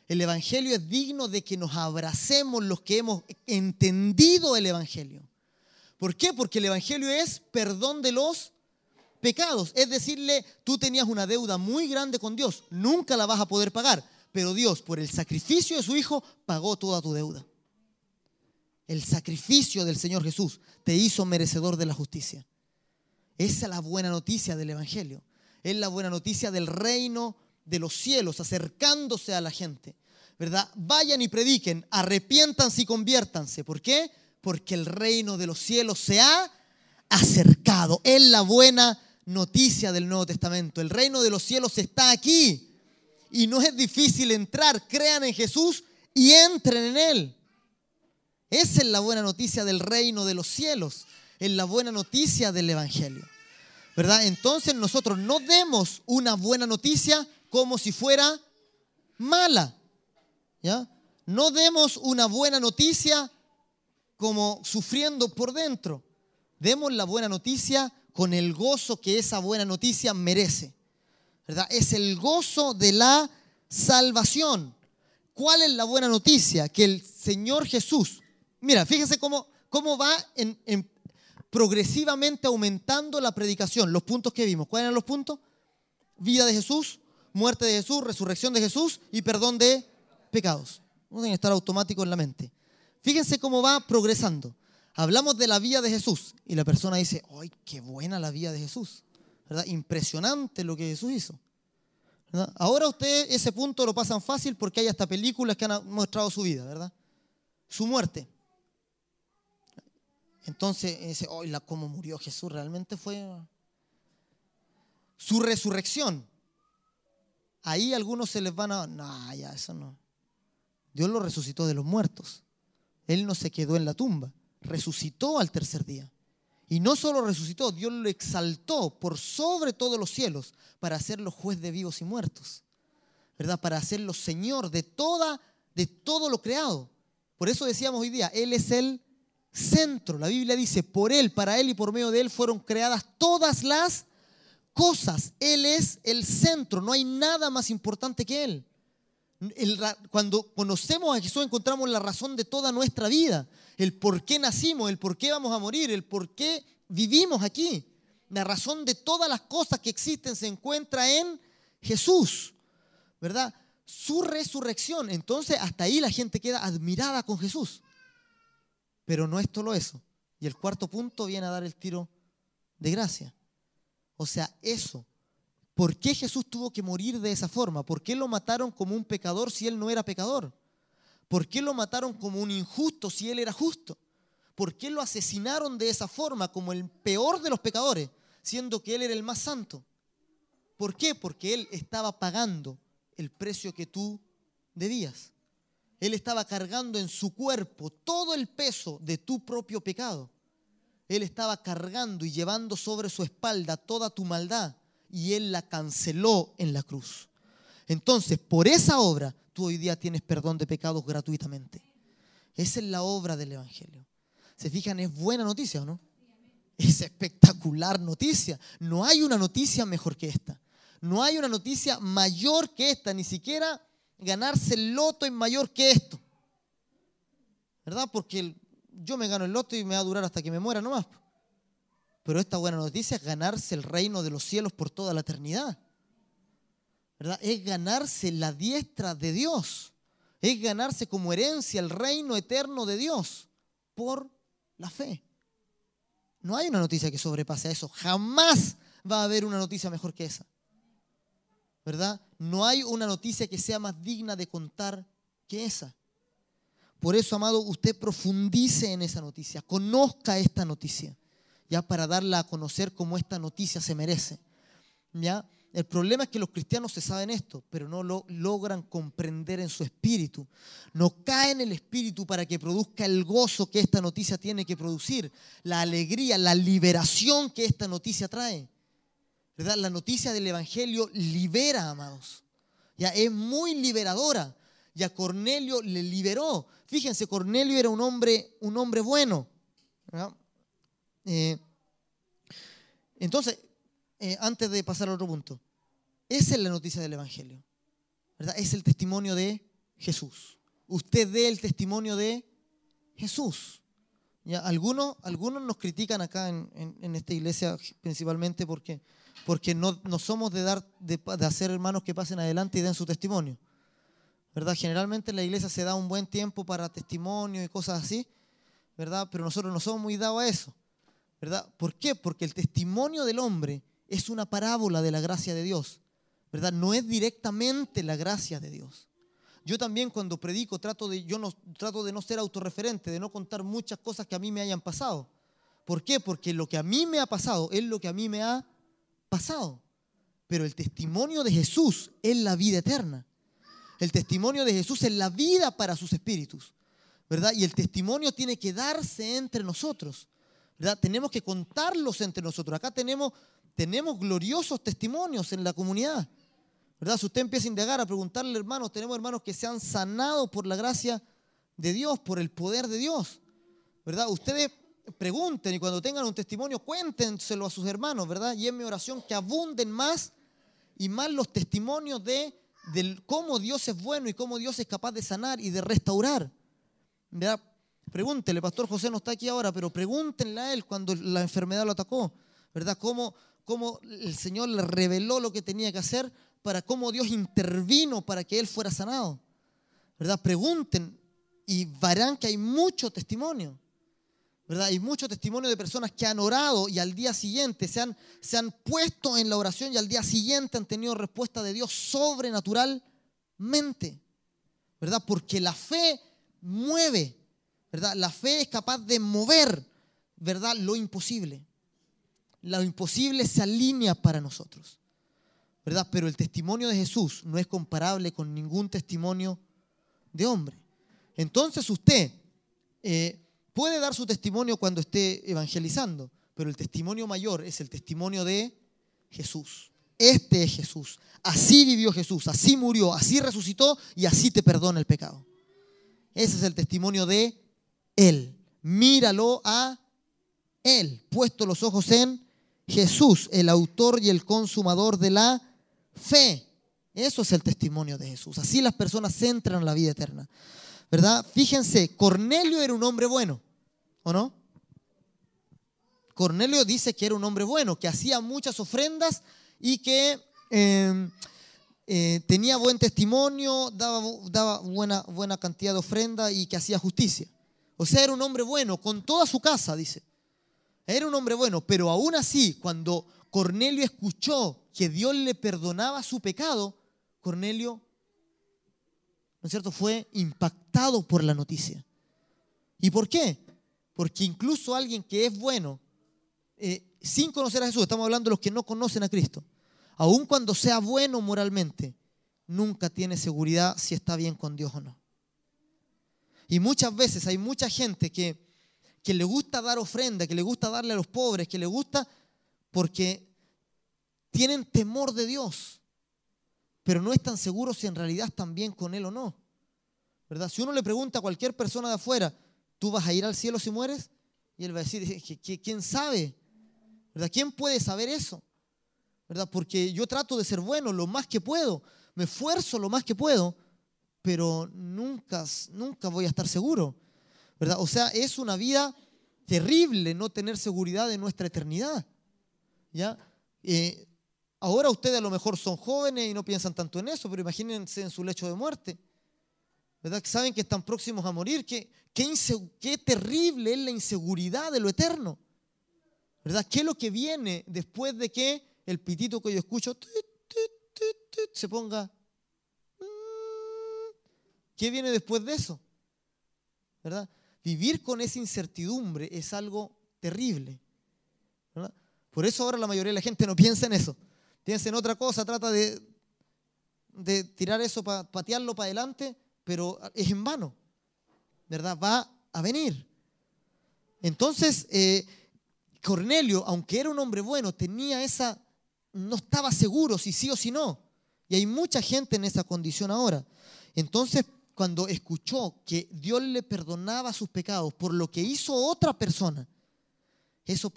El evangelio es digno de que nos abracemos los que hemos entendido el evangelio. ¿Por qué? Porque el evangelio es perdón de los pecados. Es decirle, tú tenías una deuda muy grande con Dios, nunca la vas a poder pagar, pero Dios, por el sacrificio de su Hijo, pagó toda tu deuda. El sacrificio del Señor Jesús te hizo merecedor de la justicia. Esa es la buena noticia del evangelio. Es la buena noticia del reino de los cielos acercándose a la gente, ¿verdad? Vayan y prediquen, arrepiéntanse y conviértanse. ¿Por qué? Porque el reino de los cielos se ha acercado. Es la buena noticia del Nuevo Testamento. El reino de los cielos está aquí y no es difícil entrar. Crean en Jesús y entren en Él. Esa es la buena noticia del reino de los cielos. Es la buena noticia del evangelio, ¿verdad? Entonces nosotros no demos una buena noticia como si fuera mala, ¿ya? No demos una buena noticia como sufriendo por dentro. Demos la buena noticia con el gozo que esa buena noticia merece, ¿verdad? Es el gozo de la salvación. ¿Cuál es la buena noticia? Que el Señor Jesús, mira, fíjense cómo va progresivamente aumentando la predicación. Los puntos que vimos, ¿cuáles eran los puntos? Vida de Jesús, muerte de Jesús, resurrección de Jesús y perdón de pecados. No tienen que estar automático en la mente. Fíjense cómo va progresando. Hablamos de la vida de Jesús y la persona dice, ¡ay, qué buena la vida de Jesús! ¿Verdad? Impresionante lo que Jesús hizo, ¿verdad? Ahora ustedes ese punto lo pasan fácil porque hay hasta películas que han mostrado su vida, ¿verdad? Su muerte. Entonces dice, ¡ay, cómo murió Jesús! Realmente fue su resurrección. Ahí algunos se les van a... No, ya, eso no. Dios lo resucitó de los muertos. Él no se quedó en la tumba. Resucitó al tercer día. Y no solo resucitó, Dios lo exaltó por sobre todos los cielos para hacerlo juez de vivos y muertos, ¿verdad? Para hacerlo Señor de todo lo creado. Por eso decíamos hoy día, Él es el centro. La Biblia dice, por Él, para Él y por medio de Él fueron creadas todas las cosas. Él es el centro, no hay nada más importante que Él. Cuando conocemos a Jesús encontramos la razón de toda nuestra vida, el por qué nacimos, el por qué vamos a morir, el por qué vivimos aquí. La razón de todas las cosas que existen se encuentra en Jesús, ¿verdad? Su resurrección. Entonces hasta ahí la gente queda admirada con Jesús. Pero no es solo eso. Y el cuarto punto viene a dar el tiro de gracia. O sea, eso. ¿Por qué Jesús tuvo que morir de esa forma? ¿Por qué lo mataron como un pecador si Él no era pecador? ¿Por qué lo mataron como un injusto si Él era justo? ¿Por qué lo asesinaron de esa forma como el peor de los pecadores, siendo que Él era el más santo? ¿Por qué? Porque Él estaba pagando el precio que tú debías. Él estaba cargando en su cuerpo todo el peso de tu propio pecado. Él estaba cargando y llevando sobre su espalda toda tu maldad y Él la canceló en la cruz. Entonces, por esa obra, tú hoy día tienes perdón de pecados gratuitamente. Esa es la obra del evangelio. ¿Se fijan? Es buena noticia, ¿o no? Es espectacular noticia. No hay una noticia mejor que esta. No hay una noticia mayor que esta. Ni siquiera ganarse el loto es mayor que esto, ¿verdad? Porque yo me gano el loto y me va a durar hasta que me muera nomás. Pero esta buena noticia es ganarse el reino de los cielos por toda la eternidad, ¿verdad? Es ganarse la diestra de Dios, es ganarse como herencia el reino eterno de Dios por la fe. No hay una noticia que sobrepase a eso. Jamás va a haber una noticia mejor que esa, ¿verdad? No hay una noticia que sea más digna de contar que esa. Por eso, amado, usted profundice en esa noticia, conozca esta noticia, ya, para darla a conocer como esta noticia se merece, ¿ya? El problema es que los cristianos se saben esto, pero no lo logran comprender en su espíritu. No caen en el espíritu para que produzca el gozo que esta noticia tiene que producir, la alegría, la liberación que esta noticia trae, ¿verdad? La noticia del evangelio libera, amados. Ya es muy liberadora. Y a Cornelio le liberó. Fíjense, Cornelio era un hombre bueno, ¿verdad? Entonces, antes de pasar al otro punto, esa es la noticia del evangelio, ¿verdad? Es el testimonio de Jesús. Usted dé el testimonio de Jesús. ¿Ya? Algunos nos critican acá en esta iglesia principalmente porque no somos de hacer hermanos que pasen adelante y den su testimonio, ¿verdad? Generalmente en la iglesia se da un buen tiempo para testimonio y cosas así, ¿verdad? Pero nosotros no somos muy dados a eso, ¿verdad? ¿Por qué? Porque el testimonio del hombre es una parábola de la gracia de Dios, ¿verdad? No es directamente la gracia de Dios. Yo también cuando predico trato de no ser autorreferente, de no contar muchas cosas que a mí me hayan pasado. ¿Por qué? Porque lo que a mí me ha pasado es lo que a mí me ha pasado. Pero el testimonio de Jesús es la vida eterna. El testimonio de Jesús es la vida para sus espíritus, ¿verdad? Y el testimonio tiene que darse entre nosotros, ¿verdad? Tenemos que contarlos entre nosotros. Acá tenemos gloriosos testimonios en la comunidad, ¿verdad? Si usted empieza a indagar, a preguntarle, hermanos, tenemos hermanos que se han sanado por la gracia de Dios, por el poder de Dios, ¿verdad? Ustedes pregunten y cuando tengan un testimonio, cuéntenselo a sus hermanos, ¿verdad? Y es mi oración que abunden más y más los testimonios de cómo Dios es bueno y cómo Dios es capaz de sanar y de restaurar, ¿verdad? Pregúntele, Pastor José no está aquí ahora, pero pregúntenle a él cuando la enfermedad lo atacó, ¿verdad? Cómo el Señor le reveló lo que tenía que hacer, para cómo Dios intervino para que él fuera sanado, ¿verdad? Pregunten y verán que hay mucho testimonio, ¿verdad? Hay mucho testimonio de personas que han orado y al día siguiente se han puesto en la oración y al día siguiente han tenido respuesta de Dios sobrenaturalmente, ¿verdad? Porque la fe mueve, ¿verdad? La fe es capaz de mover, ¿verdad? Lo imposible. Lo imposible se alinea para nosotros, ¿verdad? Pero el testimonio de Jesús no es comparable con ningún testimonio de hombre. Entonces usted puede dar su testimonio cuando esté evangelizando, pero el testimonio mayor es el testimonio de Jesús. Este es Jesús. Así vivió Jesús, así murió, así resucitó y así te perdona el pecado. Ese es el testimonio de Él. Míralo a Él, puesto los ojos en Jesús, el autor y el consumador de la fe. Eso es el testimonio de Jesús. Así las personas entran a la vida eterna, ¿verdad? Fíjense, Cornelio era un hombre bueno, ¿o no? Cornelio dice que era un hombre bueno, que hacía muchas ofrendas y que tenía buen testimonio, daba buena cantidad de ofrenda y que hacía justicia. O sea, era un hombre bueno con toda su casa, dice. Era un hombre bueno, pero aún así, cuando Cornelio escuchó que Dios le perdonaba su pecado, Cornelio, ¿no es cierto?, fue impactado por la noticia. ¿Y por qué? Porque incluso alguien que es bueno, sin conocer a Jesús, estamos hablando de los que no conocen a Cristo, aun cuando sea bueno moralmente, nunca tiene seguridad si está bien con Dios o no. Y muchas veces hay mucha gente que le gusta dar ofrenda, que le gusta darle a los pobres, que le gusta porque tienen temor de Dios, pero no están seguros si en realidad están bien con Él o no, ¿verdad? Si uno le pregunta a cualquier persona de afuera, ¿tú vas a ir al cielo si mueres? Y él va a decir, ¿quién sabe? ¿Verdad? ¿Quién puede saber eso? ¿Verdad? Porque yo trato de ser bueno lo más que puedo, me esfuerzo lo más que puedo, pero nunca voy a estar seguro, ¿verdad? O sea, es una vida terrible no tener seguridad de nuestra eternidad, ¿ya? Ahora ustedes a lo mejor son jóvenes y no piensan tanto en eso, pero imagínense en su lecho de muerte, ¿verdad? Saben que están próximos a morir. Qué terrible es la inseguridad de lo eterno, ¿verdad? ¿Qué es lo que viene después de que el pitito que yo escucho se ponga? ¿Qué viene después de eso? ¿Verdad? Vivir con esa incertidumbre es algo terrible, ¿verdad? Por eso ahora la mayoría de la gente no piensa en eso. Piensa en otra cosa, trata de tirar eso, patearlo para adelante, pero es en vano, ¿verdad? Va a venir. Entonces, Cornelio, aunque era un hombre bueno, no estaba seguro si sí o si no. Y hay mucha gente en esa condición ahora. Entonces, cuando escuchó que Dios le perdonaba sus pecados por lo que hizo otra persona, eso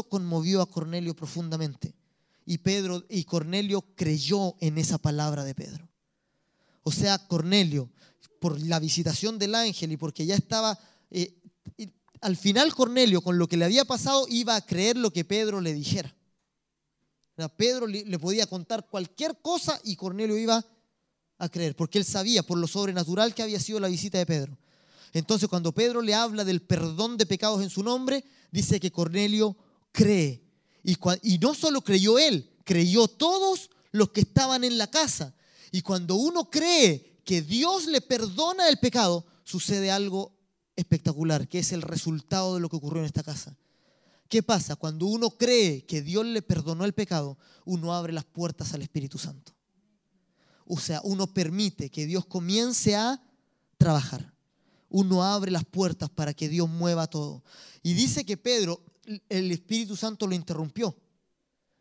conmovió a Cornelio profundamente. Y Cornelio creyó en esa palabra de Pedro. O sea, Cornelio, por la visitación del ángel y porque ya estaba, al final Cornelio, con lo que le había pasado, iba a creer lo que Pedro le dijera. Pedro le podía contar cualquier cosa y Cornelio iba a creer, porque él sabía por lo sobrenatural que había sido la visita de Pedro. Entonces, cuando Pedro le habla del perdón de pecados en su nombre, dice que Cornelio cree. Y no solo creyó él, creyó todos los que estaban en la casa. Y cuando uno cree que Dios le perdona el pecado, sucede algo espectacular, que es el resultado de lo que ocurrió en esta casa. ¿Qué pasa? Cuando uno cree que Dios le perdonó el pecado, uno abre las puertas al Espíritu Santo. O sea, uno permite que Dios comience a trabajar. Uno abre las puertas para que Dios mueva todo. Y dice que Pedro, el Espíritu Santo lo interrumpió.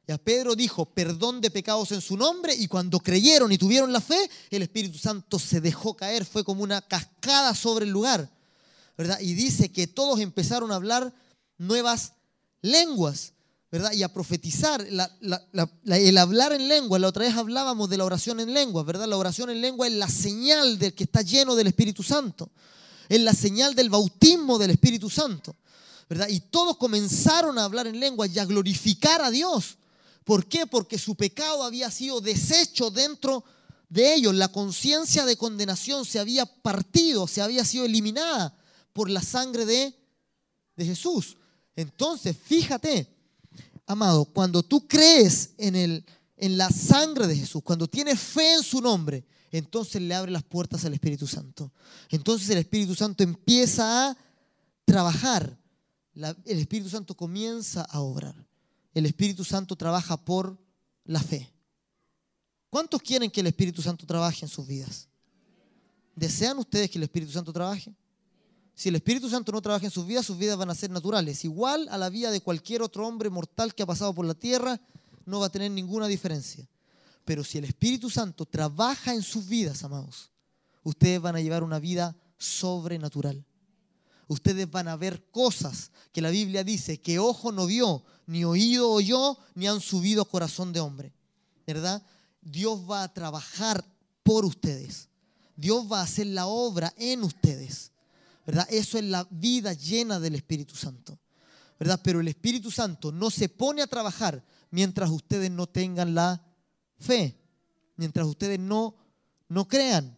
Ya Pedro dijo perdón de pecados en su nombre, y cuando creyeron y tuvieron la fe, el Espíritu Santo se dejó caer, fue como una cascada sobre el lugar, ¿verdad? Y dice que todos empezaron a hablar nuevas lenguas, ¿verdad? Y a profetizar. El hablar en lengua, la otra vez hablábamos de la oración en lengua, ¿verdad? La oración en lengua es la señal del que está lleno del Espíritu Santo, es la señal del bautismo del Espíritu Santo, ¿verdad? Y todos comenzaron a hablar en lengua y a glorificar a Dios. ¿Por qué? Porque su pecado había sido deshecho dentro de ellos. La conciencia de condenación se había partido, se había sido eliminada por la sangre de Jesús. Entonces, fíjate, amado, cuando tú crees en la sangre de Jesús, cuando tienes fe en su nombre, entonces le abre las puertas al Espíritu Santo. Entonces el Espíritu Santo empieza a trabajar. El Espíritu Santo comienza a obrar. El Espíritu Santo trabaja por la fe. ¿Cuántos quieren que el Espíritu Santo trabaje en sus vidas? ¿Desean ustedes que el Espíritu Santo trabaje? Si el Espíritu Santo no trabaja en sus vidas van a ser naturales. Igual a la vida de cualquier otro hombre mortal que ha pasado por la tierra, no va a tener ninguna diferencia. Pero si el Espíritu Santo trabaja en sus vidas, amados, ustedes van a llevar una vida sobrenatural. Ustedes van a ver cosas que la Biblia dice que ojo no vio, ni oído oyó, ni han subido a corazón de hombre, ¿verdad? Dios va a trabajar por ustedes. Dios va a hacer la obra en ustedes, ¿verdad? Eso es la vida llena del Espíritu Santo, ¿verdad? Pero el Espíritu Santo no se pone a trabajar mientras ustedes no tengan la fe, mientras ustedes no crean,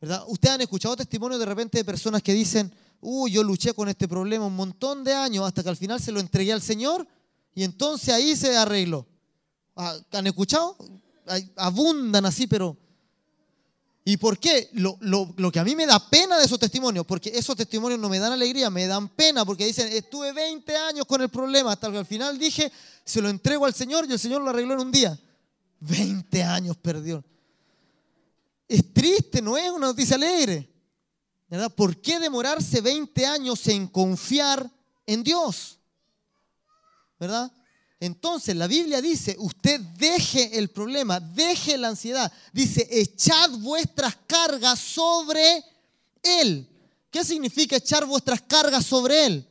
¿verdad? Ustedes han escuchado testimonios de repente de personas que dicen: yo luché con este problema un montón de años hasta que al final se lo entregué al Señor y entonces ahí se arregló. ¿Han escuchado? Abundan así, pero... ¿Y por qué? Lo que a mí me da pena de esos testimonios, porque esos testimonios no me dan alegría, me dan pena, porque dicen: estuve 20 años con el problema hasta que al final dije, se lo entrego al Señor y el Señor lo arregló en un día. 20 años perdió. Es triste, no es una noticia alegre, ¿verdad? ¿Por qué demorarse 20 años en confiar en Dios? ¿Verdad? Entonces la Biblia dice: usted deje el problema, deje la ansiedad. Dice: echad vuestras cargas sobre Él. ¿Qué significa echar vuestras cargas sobre Él?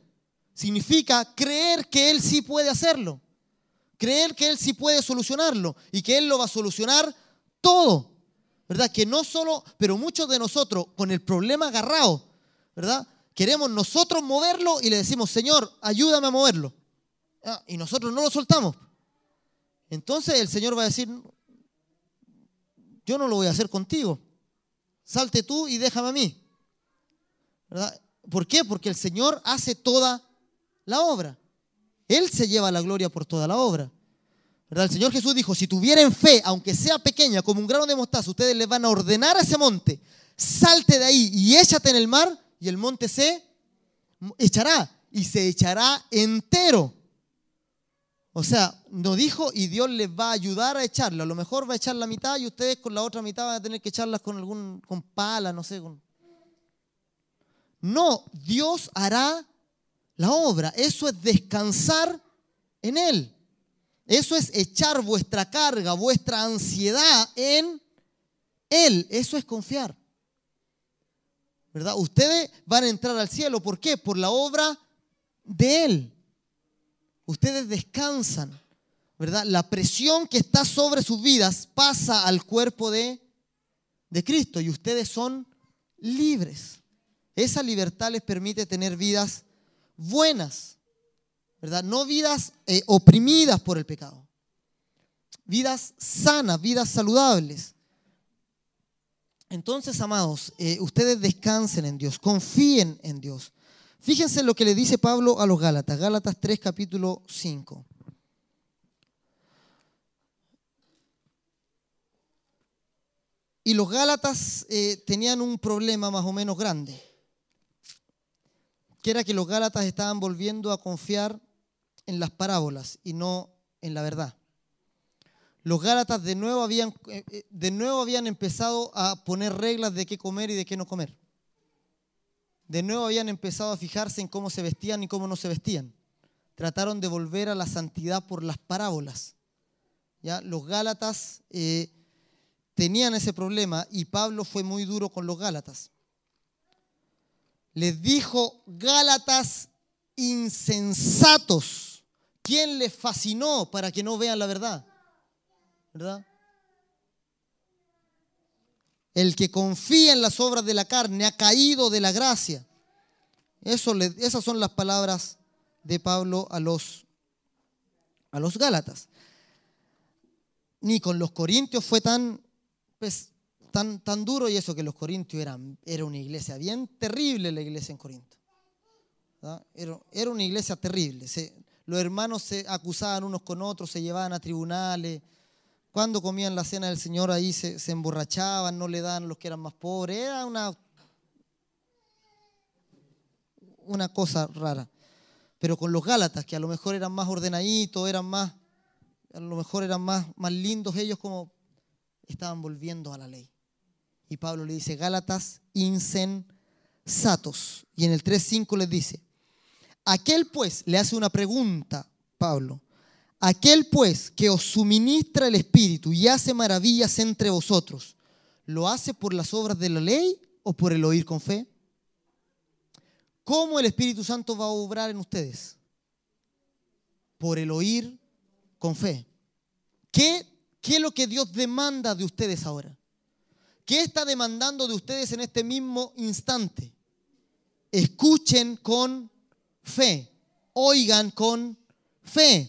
Significa creer que Él sí puede hacerlo. Creer que Él sí puede solucionarlo y que Él lo va a solucionar todo, ¿verdad? Que no solo, pero muchos de nosotros con el problema agarrado, ¿verdad? Queremos nosotros moverlo y le decimos, Señor, ayúdame a moverlo. Y nosotros no lo soltamos. Entonces el Señor va a decir, yo no lo voy a hacer contigo. Salte tú y déjame a mí. ¿Verdad? ¿Por qué? Porque el Señor hace toda la obra. Él se lleva la gloria por toda la obra. ¿Verdad? El Señor Jesús dijo, si tuvieren fe, aunque sea pequeña, como un grano de mostaza, ustedes les van a ordenar a ese monte, salte de ahí y échate en el mar, y el monte se echará, y se echará entero. O sea, no dijo, y Dios les va a ayudar a echarla. A lo mejor va a echar la mitad y ustedes con la otra mitad van a tener que echarlas con pala, no sé. No, Dios hará la obra. Eso es descansar en Él. Eso es echar vuestra carga, vuestra ansiedad en Él. Eso es confiar. ¿Verdad? Ustedes van a entrar al cielo. ¿Por qué? Por la obra de Él. Ustedes descansan, ¿verdad? La presión que está sobre sus vidas pasa al cuerpo de Cristo y ustedes son libres. Esa libertad les permite tener vidas buenas, ¿verdad? No vidas oprimidas por el pecado. Vidas sanas, vidas saludables. Entonces, amados, ustedes descansen en Dios, confíen en Dios. Fíjense lo que le dice Pablo a los Gálatas, Gálatas 3, capítulo 5. Y los Gálatas tenían un problema más o menos grande, que era que los Gálatas estaban volviendo a confiar en las parábolas y no en la verdad. Los Gálatas de nuevo habían empezado a poner reglas de qué comer y de qué no comer. De nuevo habían empezado a fijarse en cómo se vestían y cómo no se vestían. Trataron de volver a la santidad por las parábolas. ¿Ya? Los Gálatas tenían ese problema y Pablo fue muy duro con los Gálatas. Les dijo, Gálatas insensatos. ¿Quién les fascinó para que no vean la verdad? ¿Verdad? El que confía en las obras de la carne ha caído de la gracia. Esas son las palabras de Pablo a los Gálatas. Ni con los corintios fue tan duro, y eso que los corintios era una iglesia bien terrible, la iglesia en Corinto. ¿Verdad? Era una iglesia terrible. Los hermanos se acusaban unos con otros, se llevaban a tribunales. Cuando comían la cena del Señor ahí se emborrachaban, no le daban a los que eran más pobres. Era una cosa rara. Pero con los Gálatas, que a lo mejor eran más ordenaditos, a lo mejor eran más lindos, ellos como estaban volviendo a la ley. Y Pablo le dice, Gálatas insensatos. Y en el 3:5 les dice, aquel pues, le hace una pregunta Pablo, aquel pues que os suministra el Espíritu y hace maravillas entre vosotros, ¿lo hace por las obras de la ley o por el oír con fe? ¿Cómo el Espíritu Santo va a obrar en ustedes? Por el oír con fe. ¿Qué es lo que Dios demanda de ustedes ahora? ¿Qué está demandando de ustedes en este mismo instante? Escuchen con fe, oigan con fe.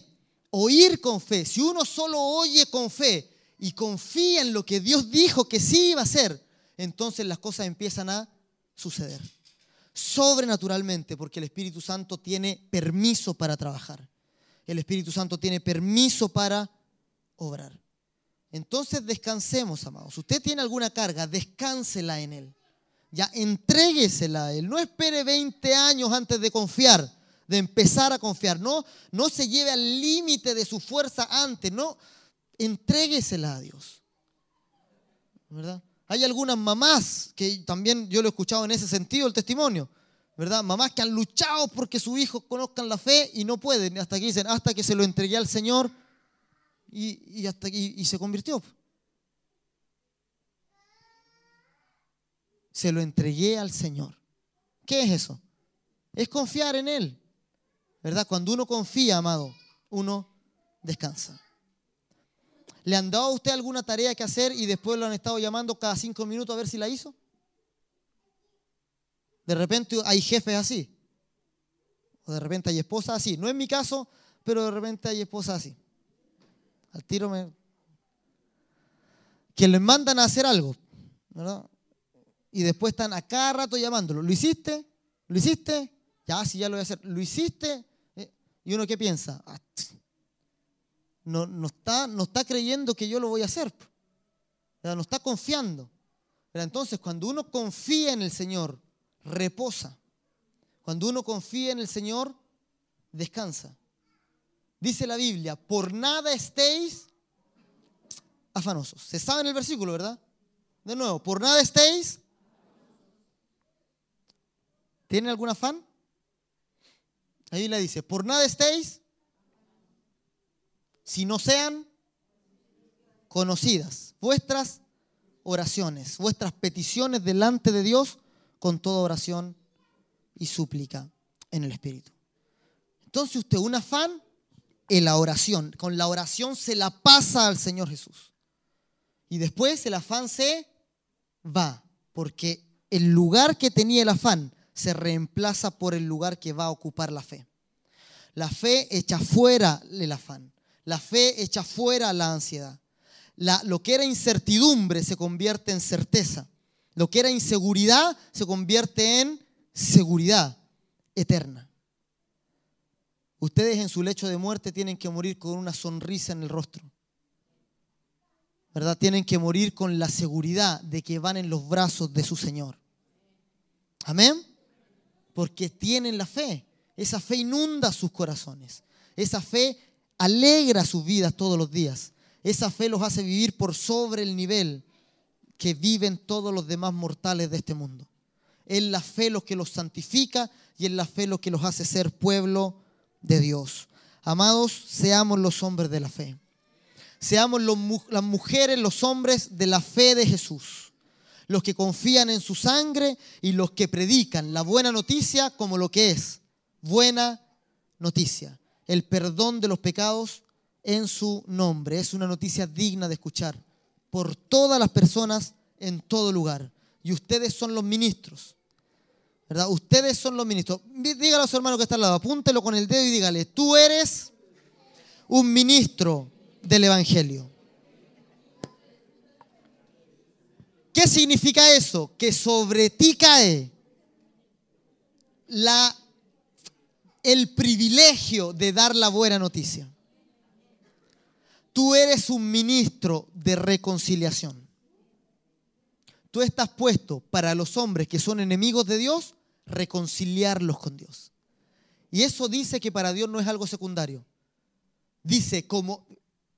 Oír con fe. Si uno solo oye con fe y confía en lo que Dios dijo que sí iba a hacer, entonces las cosas empiezan a suceder sobrenaturalmente, porque el Espíritu Santo tiene permiso para trabajar. El Espíritu Santo tiene permiso para obrar. Entonces descansemos, amados. Usted tiene alguna carga, descánsela en Él. Ya, entréguesela a Él. No espere 20 años antes de confiar, de empezar a confiar. No se lleve al límite de su fuerza antes. No, entréguesela a Dios. ¿Verdad? Hay algunas mamás que también yo lo he escuchado en ese sentido, el testimonio. ¿Verdad? Mamás que han luchado porque sus hijos conozcan la fe y no pueden. Hasta que dicen, hasta que se lo entregué al Señor y hasta aquí, y se convirtió. Se lo entregué al Señor. ¿Qué es eso? Es confiar en Él. ¿Verdad? Cuando uno confía, amado, uno descansa. ¿Le han dado a usted alguna tarea que hacer y después lo han estado llamando cada 5 minutos a ver si la hizo? De repente hay jefes así. O de repente hay esposas así. No es mi caso, pero de repente hay esposas así. Al tiro que les mandan a hacer algo, ¿verdad? Y después están a cada rato llamándolo. ¿Lo hiciste? ¿Lo hiciste? Ya, sí, ya lo voy a hacer. ¿Lo hiciste? ¿Y uno qué piensa? No está creyendo que yo lo voy a hacer. No está confiando. Pero entonces, cuando uno confía en el Señor, reposa. Cuando uno confía en el Señor, descansa. Dice la Biblia, por nada estéis afanosos. Se sabe en el versículo, ¿verdad? De nuevo, por nada estéis. ¿Tienen algún afán? Ahí le dice, por nada estéis, si no sean conocidas vuestras oraciones, vuestras peticiones delante de Dios con toda oración y súplica en el Espíritu. Entonces usted, un afán en la oración. Con la oración se la pasa al Señor Jesús. Y después el afán se va, porque el lugar que tenía el afán se reemplaza por el lugar que va a ocupar la fe. La fe echa fuera el afán. La fe echa fuera la ansiedad. Lo que era incertidumbre se convierte en certeza. Lo que era inseguridad se convierte en seguridad eterna. Ustedes en su lecho de muerte tienen que morir con una sonrisa en el rostro, ¿verdad? Tienen que morir con la seguridad de que van en los brazos de su Señor. Amén. Porque tienen la fe. Esa fe inunda sus corazones. Esa fe alegra sus vidas todos los días. Esa fe los hace vivir por sobre el nivel que viven todos los demás mortales de este mundo. Es la fe lo que los santifica y es la fe lo que los hace ser pueblo de Dios. Amados, seamos los hombres de la fe. Seamos las mujeres, los hombres de la fe de Jesús. Los que confían en su sangre y los que predican la buena noticia como lo que es. Buena noticia. El perdón de los pecados en su nombre. Es una noticia digna de escuchar por todas las personas en todo lugar. Y ustedes son los ministros, ¿verdad? Ustedes son los ministros. Dígale a su hermano que está al lado, apúntelo con el dedo y dígale, tú eres un ministro del Evangelio. ¿Qué significa eso? Que sobre ti cae el privilegio de dar la buena noticia. Tú eres un ministro de reconciliación. Tú estás puesto para los hombres que son enemigos de Dios, reconciliarlos con Dios. Y eso dice que para Dios no es algo secundario. Dice, como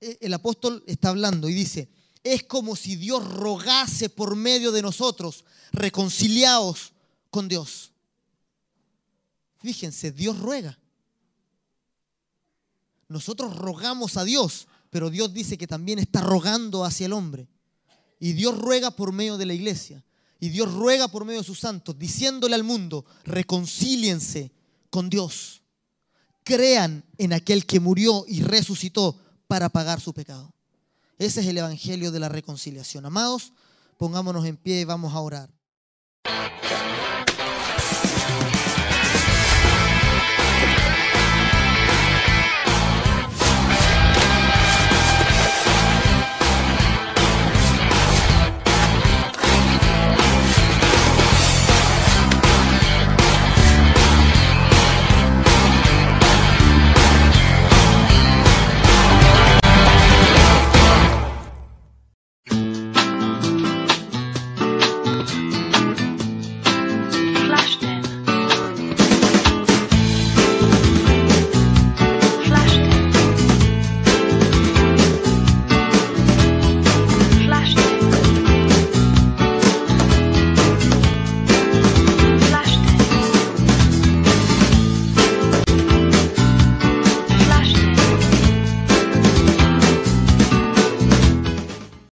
el apóstol está hablando y dice, es como si Dios rogase por medio de nosotros, reconciliados con Dios. Fíjense, Dios ruega. Nosotros rogamos a Dios, pero Dios dice que también está rogando hacia el hombre. Y Dios ruega por medio de la iglesia. Y Dios ruega por medio de sus santos, diciéndole al mundo, reconcíliense con Dios. Crean en aquel que murió y resucitó para pagar su pecado. Ese es el evangelio de la reconciliación. Amados, pongámonos en pie y vamos a orar.